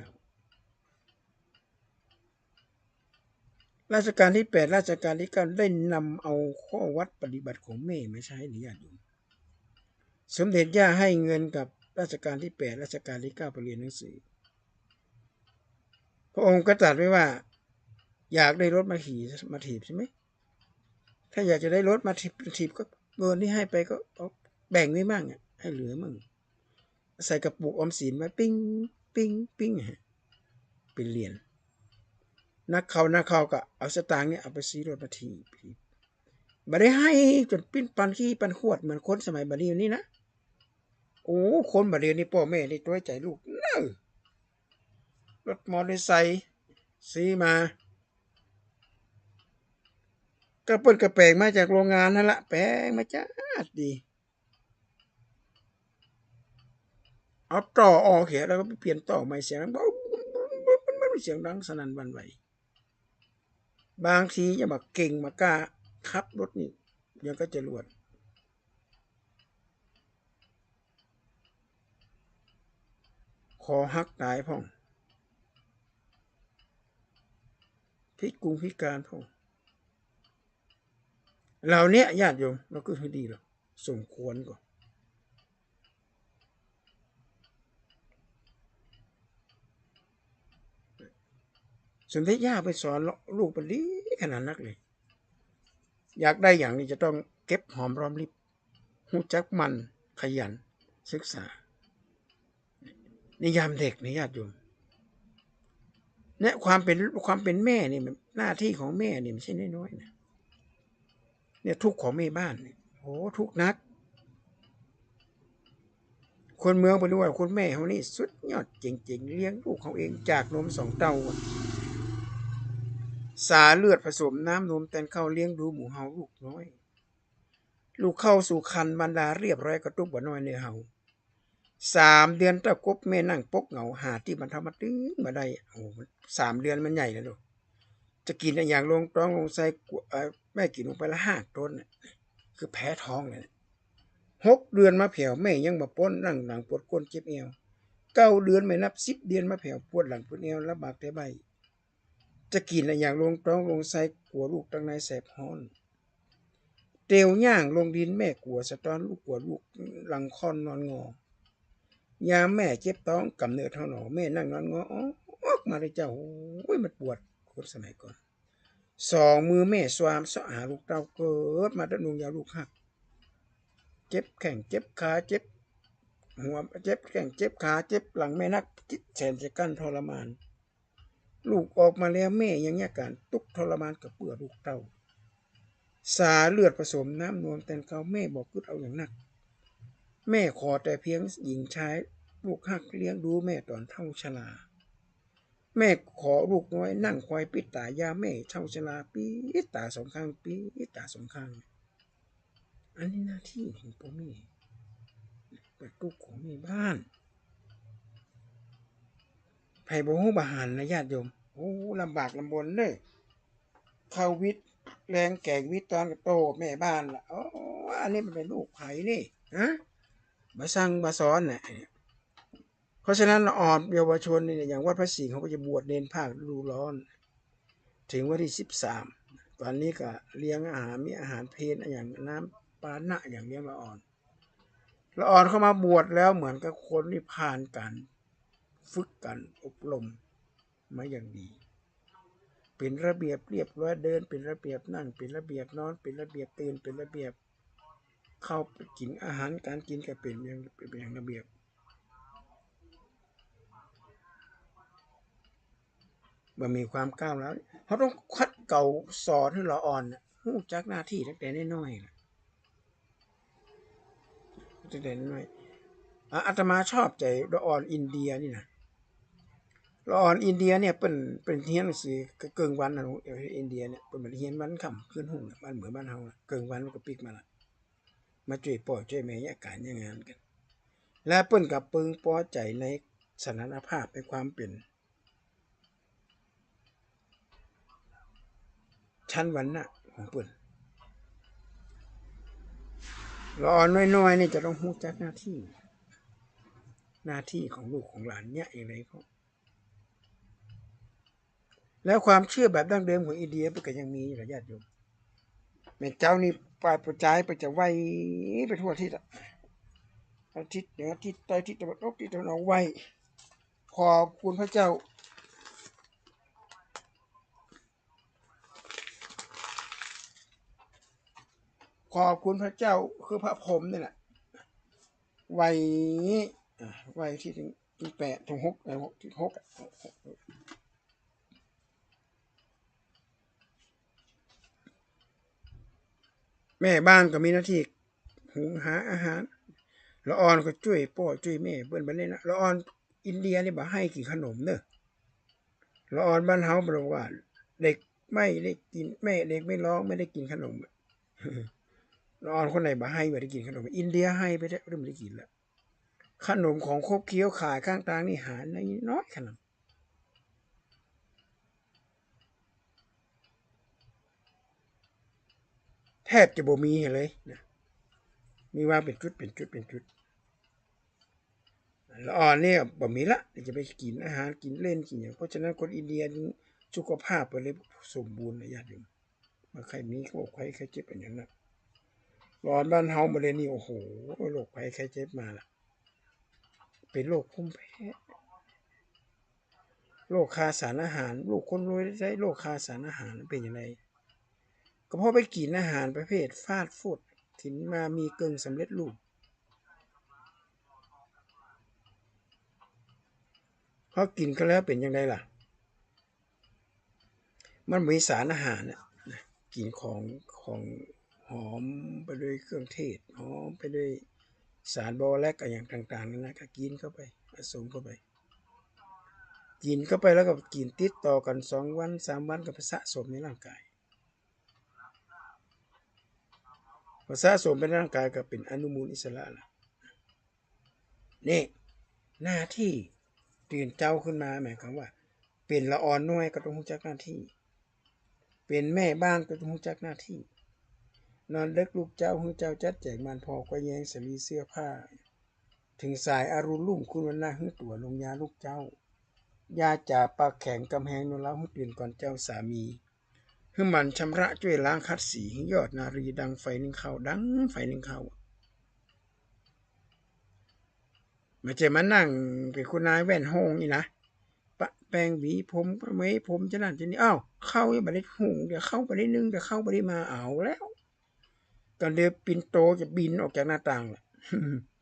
รัชกาลที่8รัชกาลที่9ได้นำเอาข้อวัดปฏิบัติของแม่มาใช้หรืออย่างสมเด็จย่าให้เงินกับรัชกาลที่8รัชกาลที่9ไปเรียนหนังสือพระองค์ก็ตรัสไว้ว่าอยากได้รถมาถีบใช่ไหมถ้าอยากจะได้รถมาถีบก็เงินที่ให้ไปก็แบ่งไว้มั่งให้เหลือมั่งใส่กระปุกออมสินไว้ปิ้งเป็นเหรียญนักเขาก็เอาสตางค์เนี่ยเอาไปซื้อรถมาถีบไม่ได้ให้จนปิ้นปันขี้ปันขวดเหมือนคนสมัยบัดนี้นะโอ้คนบัดนี้พ่อแม่นี่ตัวใจลูกรถมอเตอร์ไซค์ซื้อมาก็เปิ้นกระแปลงมาจากโรงงานนั่นละแปลงมาจ้าดีเอาต่อออกเขียแล้วก็เปลี่ยนต่อใหม่เสียงมันเสียงดังสนั่นหวั่นไหวบางทีจะมาเก่งมากล้าขับรถนี่ยังก็จะรวด คอหักตายพ่องพิกรุงพิการพ่องเราเนี้ยญาติโยมเราก็คือดีหรอสมควรก่อนสมเด็จย่าไปสอนลูกปดีขนาดนักเลยอยากได้อย่างนี้จะต้องเก็บหอมรอมริบรู้จักมันขยันศึกษาในยามเด็กในญาติโยมเนี่ยความเป็นแม่นี่หน้าที่ของแม่นี่ไม่ใช่น้อยๆนะเนี่ยทุกข์ของแม่บ้านเนี่ยโอ้ทุกข์นักคนเมืองไปด้วยคนแม่เขานี่สุดยอดจริงๆเลี้ยงลูกเขาเองจากนม2 เต้าสาเลือดผสมน้ำนมแต่นเข้าเลี้ยงดูหมูเฮาลูกน้อยลูกเข้าสู่คันบรรดาเรียบร้อยกระตุกบ่น้อยในเฮา3 เดือนตะกบแม่นั่งปกเหงาหาที่บรรทมาตึ้งมาได้โอ้3 เดือนมันใหญ่แล้วลูกจะกินอย่างลงต้องลงใส่แม่กินลงไปละ5 ต้นคือแพ้ท้องเลย6 เดือนมาแผ่วแม่ยังมาป้นนั่งหลังปวดก้นเจ็บเอว9 เดือนไม่นับ10 เดือนมาแผ่วปวดหลังปวดเอวลำบากแต่ใบจะกินอย่างลงต้องลงใส่กลัวลูกตั้งในแสบฮ้อนเตียวย่างลงดินแม่กลัวสะตอนลูกกลัวลูกหลังค่อนนอนงอยามแม่เจ็บท้องกำเนิดเท่าหนอแม่นั่งนอนงอออกมาเลยเจ้าโอ้ยมันปวดคนสมัยก่อน2 มือแม่สวามสะอาลูกเต้าเกิดมาตะนุงยาลูกหักเจ็บแข้งเจ็บขาเจ็บหัวเจ็บแข้งเจ็บขาเจ็บหลังแม่นักจิตแสนจะกั้นทรมานลูกออกมาแล้วแม่ยังเนี่ยการทุกทรมานกับเปื่อลูกเต้าสาเลือดผสมน้ำนวลแต่เขาแม่บอกกึดเอาอย่างนักแม่ขอแต่เพียงหญิงชายลูกหักเลี้ยงดูแม่ตอนเท่าชราแม่ขอลูกน้อยนั่งคอยปิดตายาแม่เท่าชราปีตา2 ข้างปีตา2 ข้างอันนี้หน้าที่ของพ่อแม่เป็นลูกของแม่บ้านไผบ่ฮู้บ่หารนะญาติโยมโอ้ลำบากลำบนเด้อเข้าวิทย์แรงแก่วิทย์ตอนโตแม่บ้านล่ะอ๋ออันนี้มันเป็นลูกไผนี่ฮะบ่สั่งบ่สอนน่ะเพราะฉะนั้นอ่อนเยาวชนนี่อย่างวัดพระสิงห์เขาก็จะบวชเนนภาคฤดูร้อนถึงวันที่13ตอนนี้ก็เลี้ยงอาหารมีอาหารเพลอย่างน้ำปานะอย่างเลี้ยงละอ่อนเข้ามาบวชแล้วเหมือนกับคนที่ผ่านการฝึกกันอบรมมาอย่างดีเป็นระเบียบเรียบร้อยเดินเป็นระเบียบนั่งเป็นระเบียบนอนเป็นระเบียบตื่นเป็นระเบียบเข้าไปกินอาหารการกินก็เป็นอย่างระเบียบมันมีความก้าวแล้วเขาต้องคัดเก่าสอนให้เราอ่อนรู้จักหน้าที่ตั้งแต่น้อยๆตั้งแต่น้อยอาตมาชอบใจละอ่อนอินเดียนี่นะละอ่อนอินเดียเนี่ยเป็นเรียนหนังสือเกิงวันนะอินเดียเนี่ยเป็นเหมือนเรียนวันค่ำคืนหุ่งบ้านเหมือนบ้านเฮาเกิงวันก็ปิกมาละมาช่วยป่อช่วยแม่ยะการยังงานกันและเปิ้นกับปึงพอใจในสถานภาพในความเป็นชั้นวรรณะของเปิ้นละอ่อนน้อยๆนี่จะต้องรู้จักหน้าที่ของลูกของหลานเนี่ยอย่างไรก็แล้วความเชื่อแบบดั้งเดิมของอินเดียมันก็ยังมีอยู่ญาติโยมแม่เจ้านี่ปลายประจายไปจะไว้ไปทั่วทิศอาทิตย์เหนือทิศใต้ทิศตะวันตกทิศตะวันออกไว้ขอบคุณพระเจ้าขอบคุณพระเจ้าคือพระพรหมนี่แหละไว้ไว้ที่ถึง8 ถึง 6ที่6แม่บ้านก็มีหน้าที่หุงหาอาหารละอ่อนก็ช่วยพ่อช่วยแม่เปิ้นบัดนี้นะละอ่อนอินเดียนี่บ่ให้กินขนมเด้อละอ่อนบ้านเฮาบอกว่าเด็กไม่ได้กินแม่เด็กไม่ร้องไม่ได้กินขนมละอ่อนคนไหนบ่ให้บ่ได้กินขนมอินเดียให้ไปได้ไม่ได้กินแล้วขนมของคบเคี้ยวขายข้างทางนี่หาน้อยขนาดแทบจะบ่มีเลยนะมีว่าเป็นจุด ละอ่อนเนี่ยบ่มีละจะไปกินอาหารกินเล่นกินอย่างเพราะฉะนั้นคนอินเดียสุขภาพไปเลยสมบูรณ์นะญาติโยมมาใครมีโรคภัยไข้เจ็บอย่างนั้นนะร้อนบ้านเฮามาเลยนี่โอ้โหโรคภัยไข้เจ็บมาละเป็นโรคภูมิแพ้โรคขาดสารอาหารลูกคนรวยได้โรคขาดสารอาหารเป็นยังไงก็เพราะไปกินอาหารประเภทฟาสต์ฟู้ดที่มามีเกินสำเร็จรูปพอกินก็แล้วเป็นยังไงล่ะมันมีสารอาหารนะกินของหอมไปด้วยเครื่องเทศหอมไปด้วยสารบอแลกอะไรอย่างต่างๆนั่นนะก็กินเข้าไปผสมเข้าไปกินเข้าไปแล้วก็กินติดต่อกัน2 วัน 3 วันก็ไปสะสมในร่างกายพอสะสมเป็นร่างกายก็เป็นอนุมูลอิสระล่ะนี่หน้าที่ตื่นเจ้าขึ้นมาหมายความว่าเป็นละอ่อนน้อยก็ต้องรู้จักหน้าที่เป็นแม่บ้านก็ต้องรู้จักหน้าที่นอนเล็กลูกเจ้าหูเจ้าจัดแจกมันพอก็แยงสลีเสื้อผ้าถึงสายอารุณลุ่มคุณวันหน้าหื้อตัวลงยาลูกเจ้ายาจ่าปากแข็งกำแหงนเล้าหื้อตื่นก่อนเจ้าสามีหื้อมันชำระช่วยล้างคัดสียอดนารีดังไฟนึ่งข้าวดังไฟนึ่งข้าวไม่ใช่มานั่งเป็นคุณนายแว่นห้องนี่นะปะแปรงหวีผมไม่ผมจะนั่นจะนี่อ้าวเข้ายังไม่ได้หุงเดี๋ยวเข้าไปได้นึงเดี๋ยวเข้าไปได้มาเอาแล้วตอนเดือปินโตจะบินออกจากหน้าต่างล่ะ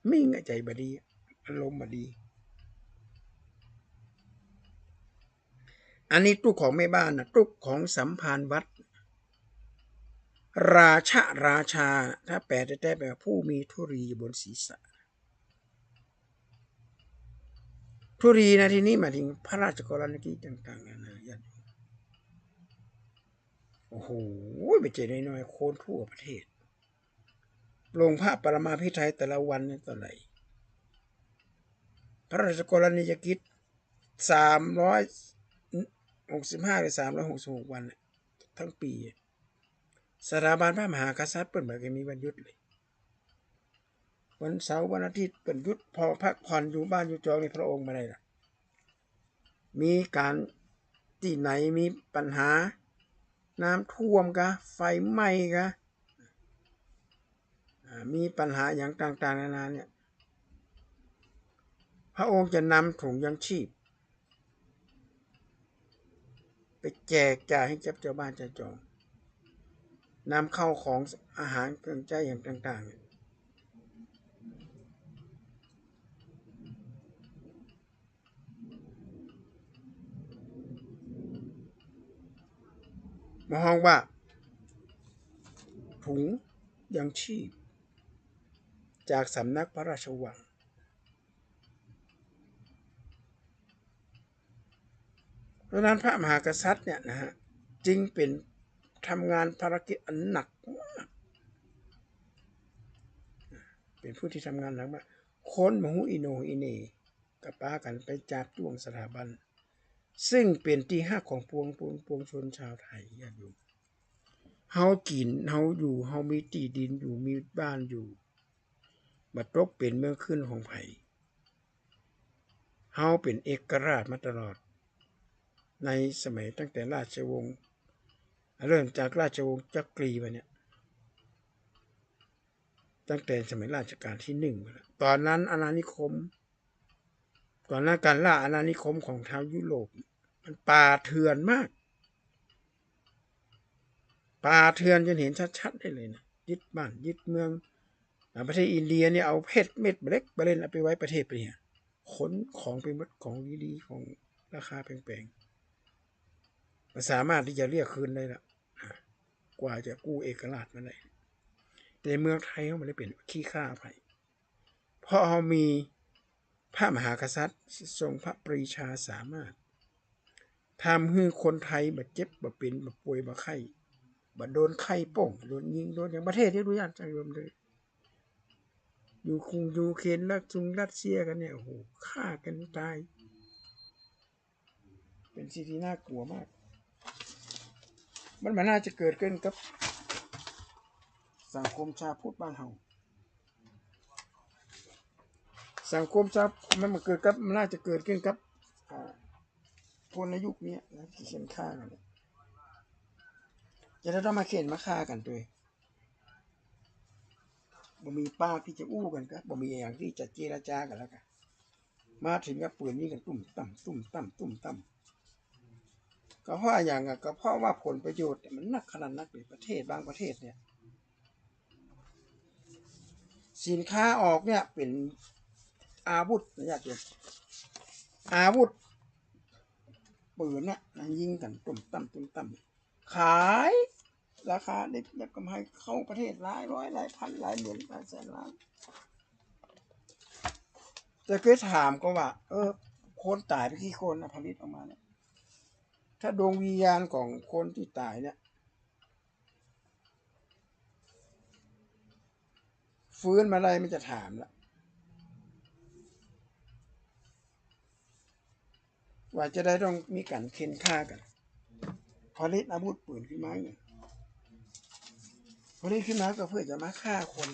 มิ่งใจบดีอารมณ์บดีอันนี้ตุกของแม่บ้านนะตุกของสัมภารวัดราชาถ้าแปลแต่แปลว่าผู้มีธุรีอยู่บนศีรษะธุรีนะที่นี้หมายถึงพระราชกรณียกิจต่างๆนะญาติโอ้โหไปเจอน้อยๆโคนทั่วประเทศลงพระปรมาภิไธยแต่ละวันนี่ต่อไหร่พระราชกรณียกิจ365 หรือ 366 วันทั้งปีสถาบันพระมหากษัตริย์เปิดเหมือนกันมีวันหยุดเลยวันเสาร์วันอาทิตย์เปิดหยุดพอพักผ่อนอยู่บ้านอยู่จองในพระองค์มาได้ล่ะมีการที่ไหนมีปัญหาน้ำท่วมกะไฟไหม้กะมีปัญหาอย่างต่างๆนานาเนี่ยพระองค์จะนำถุงยังชีพไปแจกจ่ายให้เจ้าบ้านเจ้าจองนำเข้าของอาหารเครื่องใช้อย่างต่างๆมาห้องว่าถุงยังชีพจากสำนักพระราชวังเพราะนั้นพระมหากษัตริย์เนี่ยนะฮะจึงเป็นทำงานภารกิจอันหนักมากเป็นผู้ที่ทำงานหนักมากคนมหูอิโนอิเนกับป้ากันไปจับจ้วงสถาบันซึ่งเป็นที่ฮักของปวงชนชาวไทยญาติโยมเฮากินเฮาอยู่เฮามีที่ดินอยู่มีบ้านอยู่บัดตกเป็นเมืองขึ้นของไผเฮาเป็นเอกราชมาตลอดในสมัยตั้งแต่ราชวงศ์เริ่มจากราชวงศ์จักรีมาเนี่ยตั้งแต่สมัยรัชกาลที่1ตอนนั้นอาณานิคมตอนนั้นการล่าอาณานิคมของชาวยุโรปมันป่าเถื่อนมากป่าเถื่อนจนเห็นชัดๆได้เลยนะยึดบ้านยึดเมืองประเทศอินเดียเนี่ยเอาเพชรเม็ดเล็กไปเล่นเอาไปไว้ประเทศไปเนี่ยขนของไปหมดของดีๆของราคาแพงๆสามารถที่จะเรียกคืนได้ละกว่าจะกู้เอกราชมาได้แต่เมืองไทยเขาไม่ได้เป็นขี้ข้าไปเพราะเขามีพระมหากษัตริย์ทรงพระปรีชาสามารถทำให้คนไทยบาดเจ็บบาเป็นบาป่วยบาไข้บาโดนไข้ป่งโดนยิงโดนอย่างประเทศที่รู้ยากใจรวมเลยอยู่คุงยูเครนรัสเซียกันเนี่ยโอ้โหฆ่ากันตายเป็นสิ่งที่น่ากลัวมากมันน่าจะเกิดขึ้นกับสังคมชาวพุทธบ้านเฮา สังคมจะมันเกิดกับมันน่าจะเกิดขึ้นกับคนในยุคนี้นะที่เข็นฆ่ากันจะได้ต้องมาเข็นมาฆ่ากันด้วยบ่มีปากที่จะอู้กันครับบ่มีอย่างที่จะเจรจากันแล้วกันมาถึงกับปืนนี้กันตุ่มต่ำตุ่มต่ำตุ่มต่ำก็เพราะอย่างก็เพราะว่าผลประโยชน์มันนักขนาดนักเลยประเทศบางประเทศเนี่ยสินค้าออกเนี่ยเป็นอาวุธนะญาติโยมอาวุธปืนเนี่ยยิงกันตุ่มต่ำตุ่มต่ำขายราคาได้กำไรเข้าประเทศหลายร้อยหลายพันหลายหมื่นหลายแสนล้านจะเคยถามก็ว่าคนตายไปกี่คนนะผลิตออกมาเนี่ยถ้าดวงวิญญาณของคนที่ตายเนี่ยฟื้นมาอะไรมันจะถามละว่าจะได้ต้องมีการเค้นฆ่ากันผลิตอาวุธปืนขึ้นมาเนี่ยผลิตขึ้นมาก็เพื่อจะมาฆ่าคน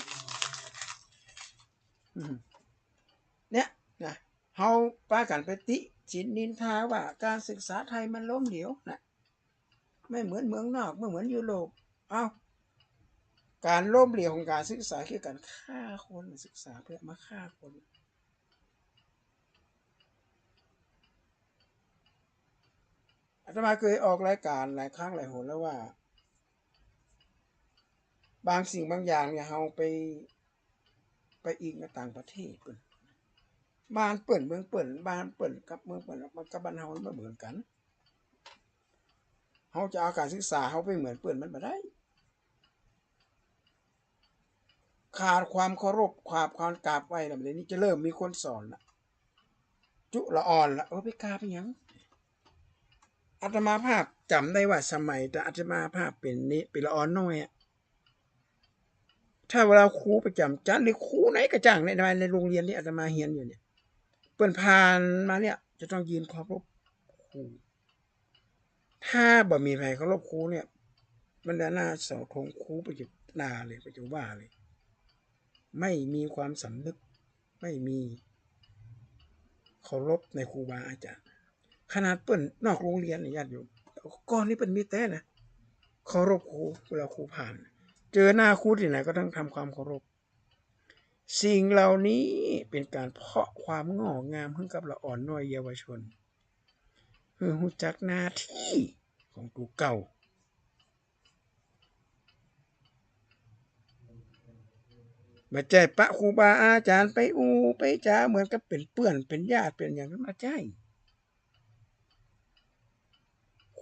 เนี่ยนะเฮาป้ากันไปติฉินนินทาว่าการศึกษาไทยมันล้มเหลวนะไม่เหมือนเมืองนอกไม่เหมือนยุโรปการล้มเหลวของการศึกษาคือการฆ่าคนศึกษาเพื่อมาฆ่าคนอาตมาเคยออกรายการหลายครั้งหลายหนแล้วว่าบางสิ่งบางอย่างเนี่ยเฮาไปอีกในต่างประเทศเพิ่นบ้านเปิ่นเมืองเปิ่นบ้านเปิ่นกับเมืองเปิ่นมันกับบ้านเฮามันบ่เหมือนกันเฮาจะเอาการศึกษาเฮาไปเหมือนเปิ่นมันบ่ได้ขาดความเคารพความกราบไหว้แล้วเดี๋ยวนี้จะเริ่มมีคนสอนละจุละอ่อนละไปกราบอีหยังอาตมาภาพจำได้ว่าสมัยแต่อาตมาภาพเป็นละอ่อนน้อยถ้าเวลาครูประจำชั้นหรือครูไหนก็จ้างในโรงเรียนที่อาตมาเรียนอยู่เนี่ยเปิ้นผ่านมาเนี่ยจะต้องยืนเคารพครูถ้าบ่มีใครเคารพครูเนี่ยมันจะน่าเสาธงครูไปจะด่าเลยไปจะว่าเลยไม่มีความสำนึกไม่มีเคารพในครูบาอาจารย์ขนาดเปิ้นนอกโรงเรียนเนี่ยญาติโยมก่อนนี้เปิ้นมีแต่นะเคารพครูเวลาครูผ่านเจอหน้าครูที่ไหนก็ต้องทำความเคารพสิ่งเหล่านี้เป็นการเพาะความงอกงามให้กับละอ่อนน้อยเยาวชนเพื่อรู้จักหน้าที่ของตัวเก่ามาใจปะครูบาอาจารย์ไปไปจ้าเหมือนกับเป็นเพื่อนเป็นญาติเป็นอย่างนั้นมาใจ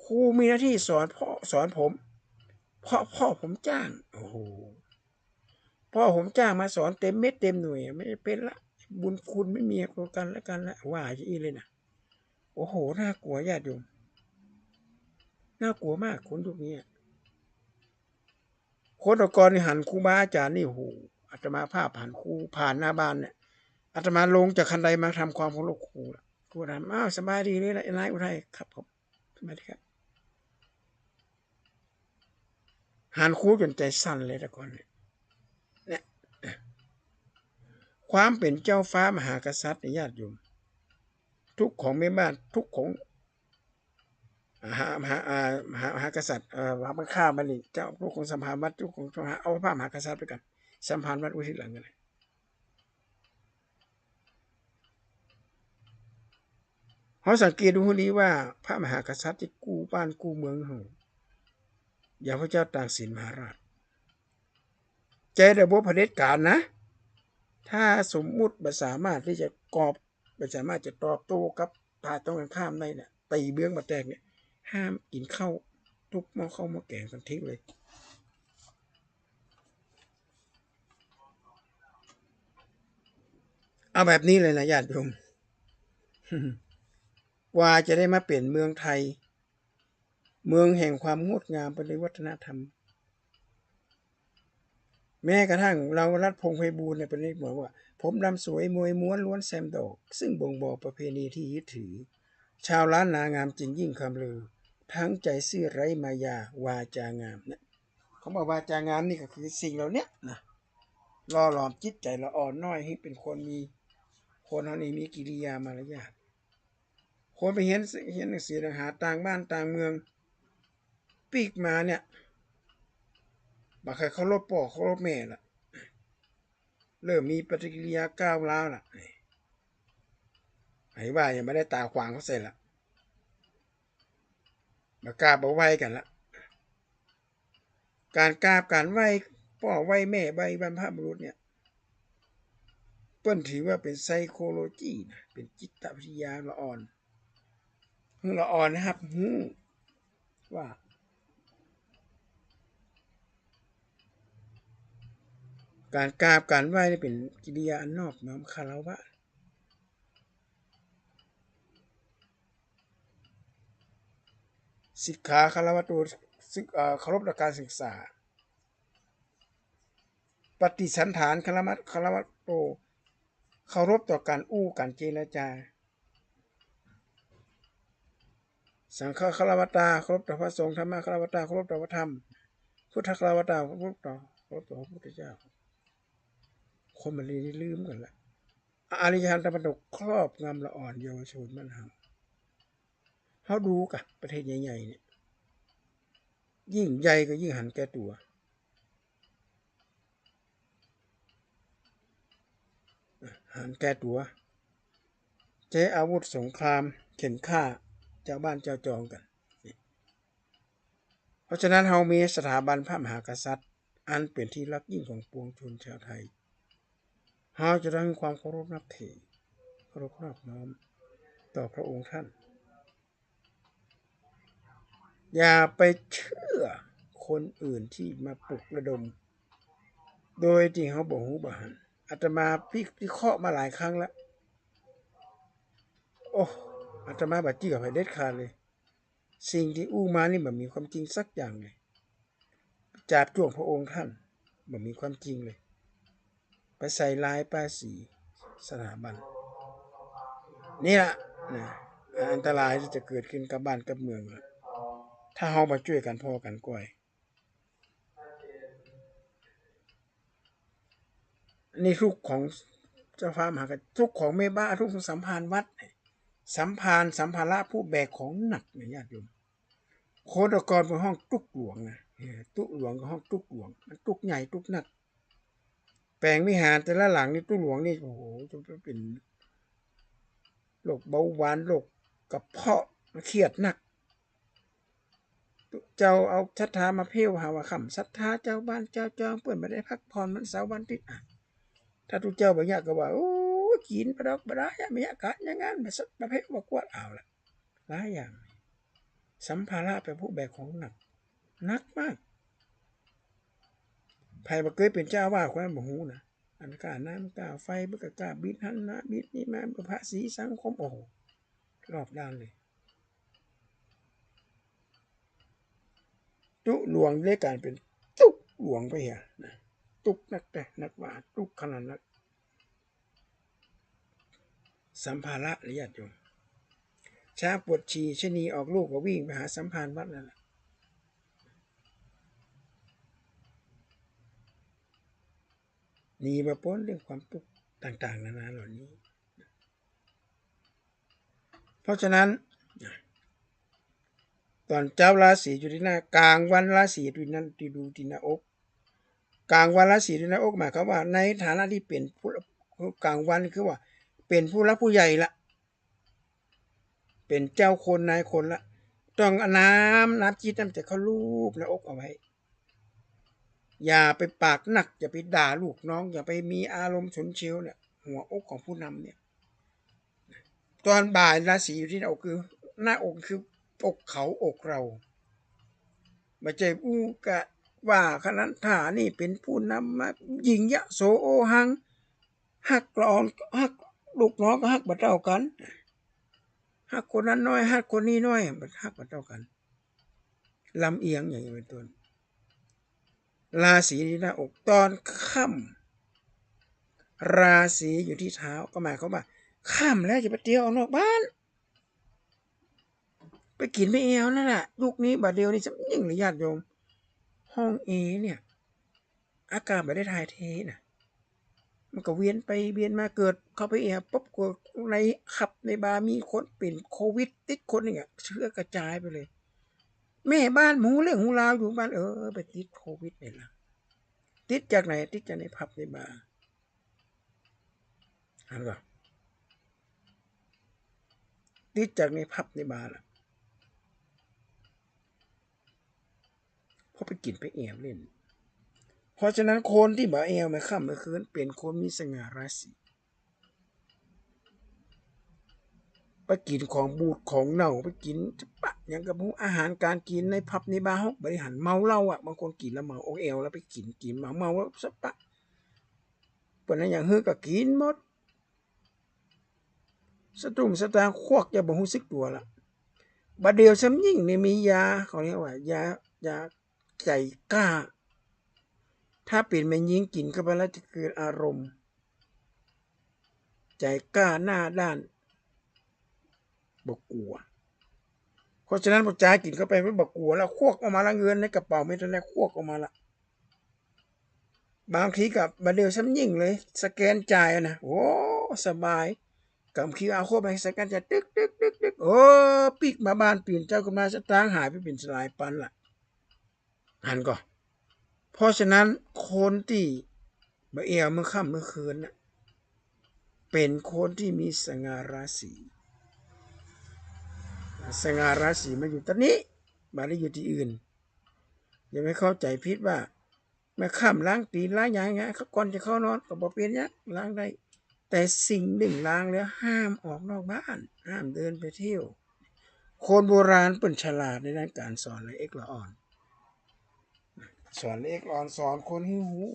ครูมีหน้าที่สอนพ่อสอนผมเพราะพ่อผมจ้างโอ้โหพ่อผมจ้างมาสอนเต็มเม็ดเต็มหน่วยไม่เป็นละบุญคุณไม่มีกันและกันละว่าอย่างนี้เลยนะโอ้โหน่ากลัวญาติโยมน่ากลัวมากคนยุคนี้คนก่อนนี่หันครูบาอาจารย์นี่โอ้โหอาตมาภาพผ่านครูผ่านหน้าบ้านเนี่ยอาตมาลงจากคันไดมาทำความเคารพครูครูถามสบายดีเลยนายอุทัยครับผมสบายดีครับหันครูจนใจสั่นเลยแต่ก่อนเนี่ยความเป็นเจ้าฟ้ามหากษัตริย์ในญาติโยมทุกของแม่บ้านทุกของมหากษัตริย์รับมันข้ามันนี่เจ้าพวกของสัมภารวัดทุกของเอาพระมหากษัตริย์ไปกันสัมภารวัดไว้ที่หลังกันเลยเขาสังเกตดูนี้ว่าพระมหากษัตริย์ที่กู้บ้านกู้เมืองเขาอย่างพระเจ้าตากสินมหาราชใจระบบเผด็จการนะถ้าสมมุติบ่สามารถที่จะบ่สามารถจะตอบโต้กับฝ่ายตรงกันข้ามได้เนี่ยตีเบื้องมาแตกเนี่ยห้ามกินข้าวทุกหม้อข้าวหม้อแกงกันทิ้งเลยเอาแบบนี้เลยนะญาติโยมว่าจะได้มาเปลี่ยนเมืองไทยเมืองแห่งความงดงามไปในวัฒนธรรมแม้กระทั่งเรารัฐพงษ์ไพบูลย์เนี่ยเป็นเรื่องบอกว่าผมดำสวยมวยม้วนล้วนแซมดอกซึ่งบ่งบอกประเพณีที่ยึดถือชาวล้านนางามจริงยิ่งคำลือทั้งใจซื่อไร้มายาวาจางามเนี่ยเขาบอกวาจางามนี่ก็คือสิ่งเหล่านี้นะล่อหลอมจิตใจละอ่อนน้อยให้เป็นคนมีค คนเฮานี่มีกิริยามารยาทคนไปเห็นหนังสือหาต่างบ้านต่างเมืองปีกมาเนี่ยบ่ใครเคารพพ่อเคารพแม่ล่ะเริ่มมีปฏิกิริยาก้าวร้าวล่ะไอ้ว่ายังไม่ได้ตาขวางเขาเสร็จละบ่กล้าบ่ไหวกันละการกราบการไหว้พ่อไหว้แม่ไหว้บรรพบุรุษเนี่ยเปิ้นถือว่าเป็นไซโคโลจีนะเป็นจิตวิทยาละอ่อนละอ่อนนะครับว่าการกราบการไหว้นี่เป็นกิริยาอันนอบน้อมคารวะศิกขาคารวะโตเคารพต่อการศึกษาปฏิสันฐานคารวะโตเคารพต่อการการเจรจาสังฆคารวตาเคารพต่อพระสงฆ์ธรรมคารวตาเคารพต่อพระธรรมพุทธคารวตาเคารพต่อพระพุทธเจ้าคนมันลืมกันละอริยหันตปัญโยครอบงำละอ่อนเยาวชนมันเฮาดูกะประเทศใหญ่ๆเนี่ยยิ่งใหญ่ก็ยิ่งหันแก่ตัวหันแก่ตัวใช้อาวุธสงครามเข็นฆ่าเจ้าบ้านเจ้าจองกันเพราะฉะนั้นเฮามีสถาบันพระมหากษัตริย์อันเป็นที่รักยิ่งของปวงชนชาวไทยเฮาจะต้องมีความเคารพนับถือเคารพนอบน้อมต่อพระองค์ท่านอย่าไปเชื่อคนอื่นที่มาปลุกระดมโดยที่เขาบ่ฮู้บ่หันอาตมาพิเคราะห์มาหลายครั้งแล้วโอ้อาตมาบ่จี้กับไผเด็ดขาดเลยสิ่งที่อู้มานี่บ่มีความจริงสักอย่างเลยจาบจ้วงพระองค์ท่านบ่มีความจริงเลยไปใส่ลายป้ายสีสถาบันนี่ล่ะนะอันตรายที่จะเกิดขึ้นกับบ้านกับเมืองถ้าเฮาบ่ช่วยกันพอกันก้อยนี่ทุกของเจ้าฟ้ามหากษัตริย์ทุกของแม่บ้านทุกสัมภาระวัดสัมภาระผู้แบกของหนักเนี่ยญาติโยมโคตรกรเป็นห้องตุกหลวงนะตุกหลวงก็ห้องตุกหลวงมันตุกใหญ่ตุกหนักแปลงวิหารแต่ละหลังนี่ตุกหลวงนี่โอ้โหจะเป็นโรคเบาหวานโรคกระเพาะเครียดหนักเจ้าเอาศรัทธามาเพ่วหาว่าคำศรัทธาเจ้าบ้านเจ้าจองเปิ้นบ่ได้พักผ่อนมันเสาร์วันอาทิตย์ถ้าทุกเจ้าบ่อยากก็ว่าโอ้กินบ่ดอกบ่ได้ไม่อยากกันอย่างนั้นประเภทว่ากวดเอาล่ะหลายอย่างสัมภาระเป็นผู้แบกของหนักมากไผบ่เคยเป็นเจ้าว่าคนนั้นบ่ฮู้นะอันกล้าน้ำกล้าไฟบ่ก็กล้าบิดหันนะบิดนี่มาภาษีสังคมโอ้โหรอบด้านเลยตุหลวงได้การเป็นตุกหลวงไปเหียนะตุกนักแต่นักว่าตุกขนาดนั้นสัมภาระญาติโยมช้างปวดฉี่ชะนีออกลูกก็วิ่งไปหาสัมภาระวัดนั่นแหละนี่มาพ้นเรื่องความทุกข์ต่างๆนานาเหล่านี้เพราะฉะนั้นตอนเจ้าราศีอยู่ที่หน้ากลางวันราศีอยู่นั้นที่ดูที่หน้าอกกลางวันราศีอยู่หน้าอกหมายความว่าในฐานะที่เป็นผู้กลางวันคือว่าเป็นผู้รักผู้ใหญ่ละเป็นเจ้าคนนายคนละต้องน้ำจิตน้ำใจเขาลูบหน้าอกเอาไว้อย่าไปปากหนักอย่าไปด่าลูกน้องอย่าไปมีอารมณ์ฉุนเฉียวเนี่ยหัวอกของผู้นำเนี่ยตอนบ่ายราศีอยู่ที่หน้าอกคือหน้าอกคืออกเขาอกเราไม่ใช่อู้กะว่าขนาดท่านี่เป็นผู้นำมายิงยะโสโอหังฮักกรอนฮักลูกน้องก็ฮักบ่เท่ากันฮักคนนั้นน้อยฮักคนนี้น้อยบ่ฮักบ่เท่ากันลำเอียงอย่างนี้เป็นต้นราศีที่หน้าอกตอนค่ำราศีอยู่ที่เท้าก็หมายความว่าค่ำแล้วจะไปเที่ยวนอกบ้านไปกินไม่เอวนั่นแหละยุคนี้บัดเดียวนี่สำยิ่งเลยญาติโยมห้องเอเนี่ยอากาศไม่ได้ถ่ายเทนะ มันก็เวียนไปเวียนมาเกิดเข้าไปแอบปุ๊บก็ในขับในบาร์มีคนเป็นโควิดติดคนนึงอ่ะเชื้อกระจายไปเลยแม่บ้านหมูเรื่องหูราวอยู่บ้านไปติดโควิดนี่ล่ะติดจากไหนติดจากในผับในบาร์อันก็ติดจากในผับในบาร์ล่ะเพราะไปกินไปแอบเล่นเพราะฉะนั้นคนที่บ่แอวมาค่ำมาคืนเป็นคนมีสง่าราศีไปกินของบูดของเน่าไปกินจะปะอย่างกับอาหารการกินในผับในบาร์เขาบริหารเมาเหล้าอ่ะบางคนกินแล้วเมาโอเอลแล้วไปกินเมาแล้วสปะเปิดนั้นอย่างฮือก็กินหมดสตุ้งสตางค์ควักจะบ่รู้สึกตัวละบัดเดียวซ้ำยิ่งนี่มียาเขาเรียกว่ายาใจกล้าถ้าเป็นแม่หญิงกินเข้าไปแล้วจะเกิดอารมณ์ใจกล้าหน้าด้านบ่กลัวเพราะฉะนั้นพอจ่ายกินเข้าไปไม่บ่กลัวแล้วควักออกมาละเงินในกระเป๋าไม่ทันได้ควักออกมาละบางทีกับบัดเดียวซ้ำยิ่งเลยสแกนจ่ายนะโอ้สบายกับQR Codeไปสแกนจ่ายตึกโอ้ปิกมาบ้านปีนเจ้าก็มาสตางค์หายไปเป็นสลายปันล่ะหันก่อนเพราะฉะนั้นคนที่บ่เอวเมื่อค่ำเมื่อคืนน่ะเป็นคนที่มีสง่าราศีสง่าราศีมาอยู่ตอนนี้มาได้อยู่ที่อื่นอย่าไม่เข้าใจผิดว่าแม่ค่ำล้างตีนล้างอย่างเงี้ยก่อนจะเข้านอนก็บ่เป็นเนี่ยล้างได้แต่สิ่งหนึ่งล้างแล้วห้ามออกนอกบ้านห้ามเดินไปเที่ยวคนโบราณเป็นฉลาดในด้านการสอนละเอกละอ่อนสอนละเอกละอ่อนสอนคนให้รู้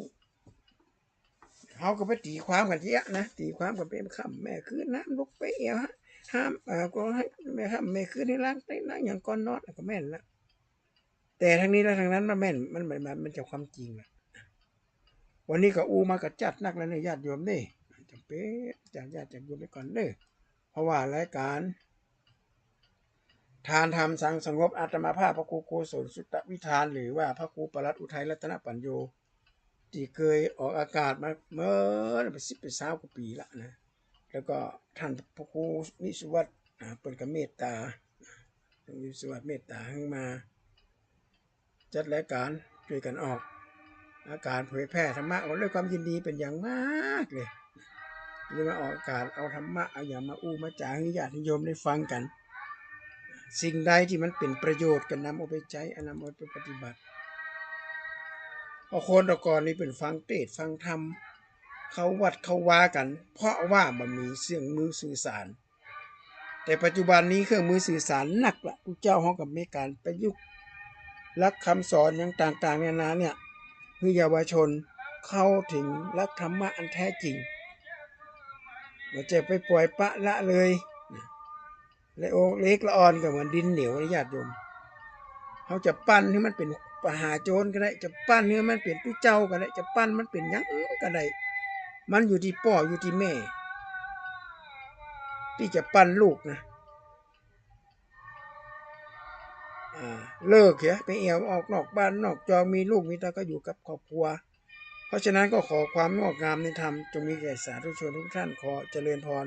เขาก็ไปตีความกันเยอะนะตีความกันเป็นค่ำแม่คืนน้ำลุกไปเอวห้ามก็ให้แม่ค่ำแม่คืนให้ล้างได้ล้างอย่างก่อนนอนก็แม่นละแต่ทางนี้และทางนั้นมันแม่นมันจะความจริงละวันนี้ก็มากระจัดนักแล้วเนี่ยญาติโยมนี่จำเป็นจากญาติจากโยมไปก่อนเด้อเพราะว่ารายการทานธรรมสังสงบอาตมาภาพพระครูโกศลสุตตวิธานหรือว่าพระครูปรัตน์อุทัยรัตนปัญโยที่เคยออกอากาศมาเมื่อไป10 กว่าปีละนะแล้วก็ท่านพระครูนิสุวัตเปิดกับเมตตานิสุวัตเมตตาให้มาจัดรายการช่วยกันออกอาการเผยแพร่ธรรมะด้วยความยินดีเป็นอย่างมากเลยเลยมาออกอากาศเอาธรรมะเอาอย่างมามาจาให้ญาติโยมได้ฟังกันสิ่งใดที่มันเป็นประโยชน์กันนำเอาไปใช้นำเอาไปปฏิบัติพอคนตะกอนนี่เป็นฟังเทศฟังธรรมเขาวัดเขาว่ากันเพราะว่ามันมีเสียงมือสื่อสารแต่ปัจจุบันนี้เครื่องมือสื่อสารหนักละพระเจ้าห้องกับมีการประยุกต์หลักคำสอนอย่างต่างๆนานาเนี่ยให้เยาวชนเข้าถึงหลักธรรมะอันแท้จริงเราจะไปปล่อยปะละเลยและเล็กละอ่อนก็เหมือนดินเหนียวญาติโยมเขาจะปั้นให้มันเป็นปหาโจรก็ได้จะปั้นให้มันเป็นตู้เจ้าก็ได้จะปั้นมันเป็นหยังก็ได้มันอยู่ที่พ่ออยู่ที่แม่ที่จะปั้นลูกนะเลิกเถอะไปแอวออกนอกบ้านนอกจอมีลูกมีตาก็อยู่กับครอบครัวเพราะฉะนั้นก็ขอความงอกงามในธรรมจงมีแก่สาธุชนทุกท่านขอเจริญพร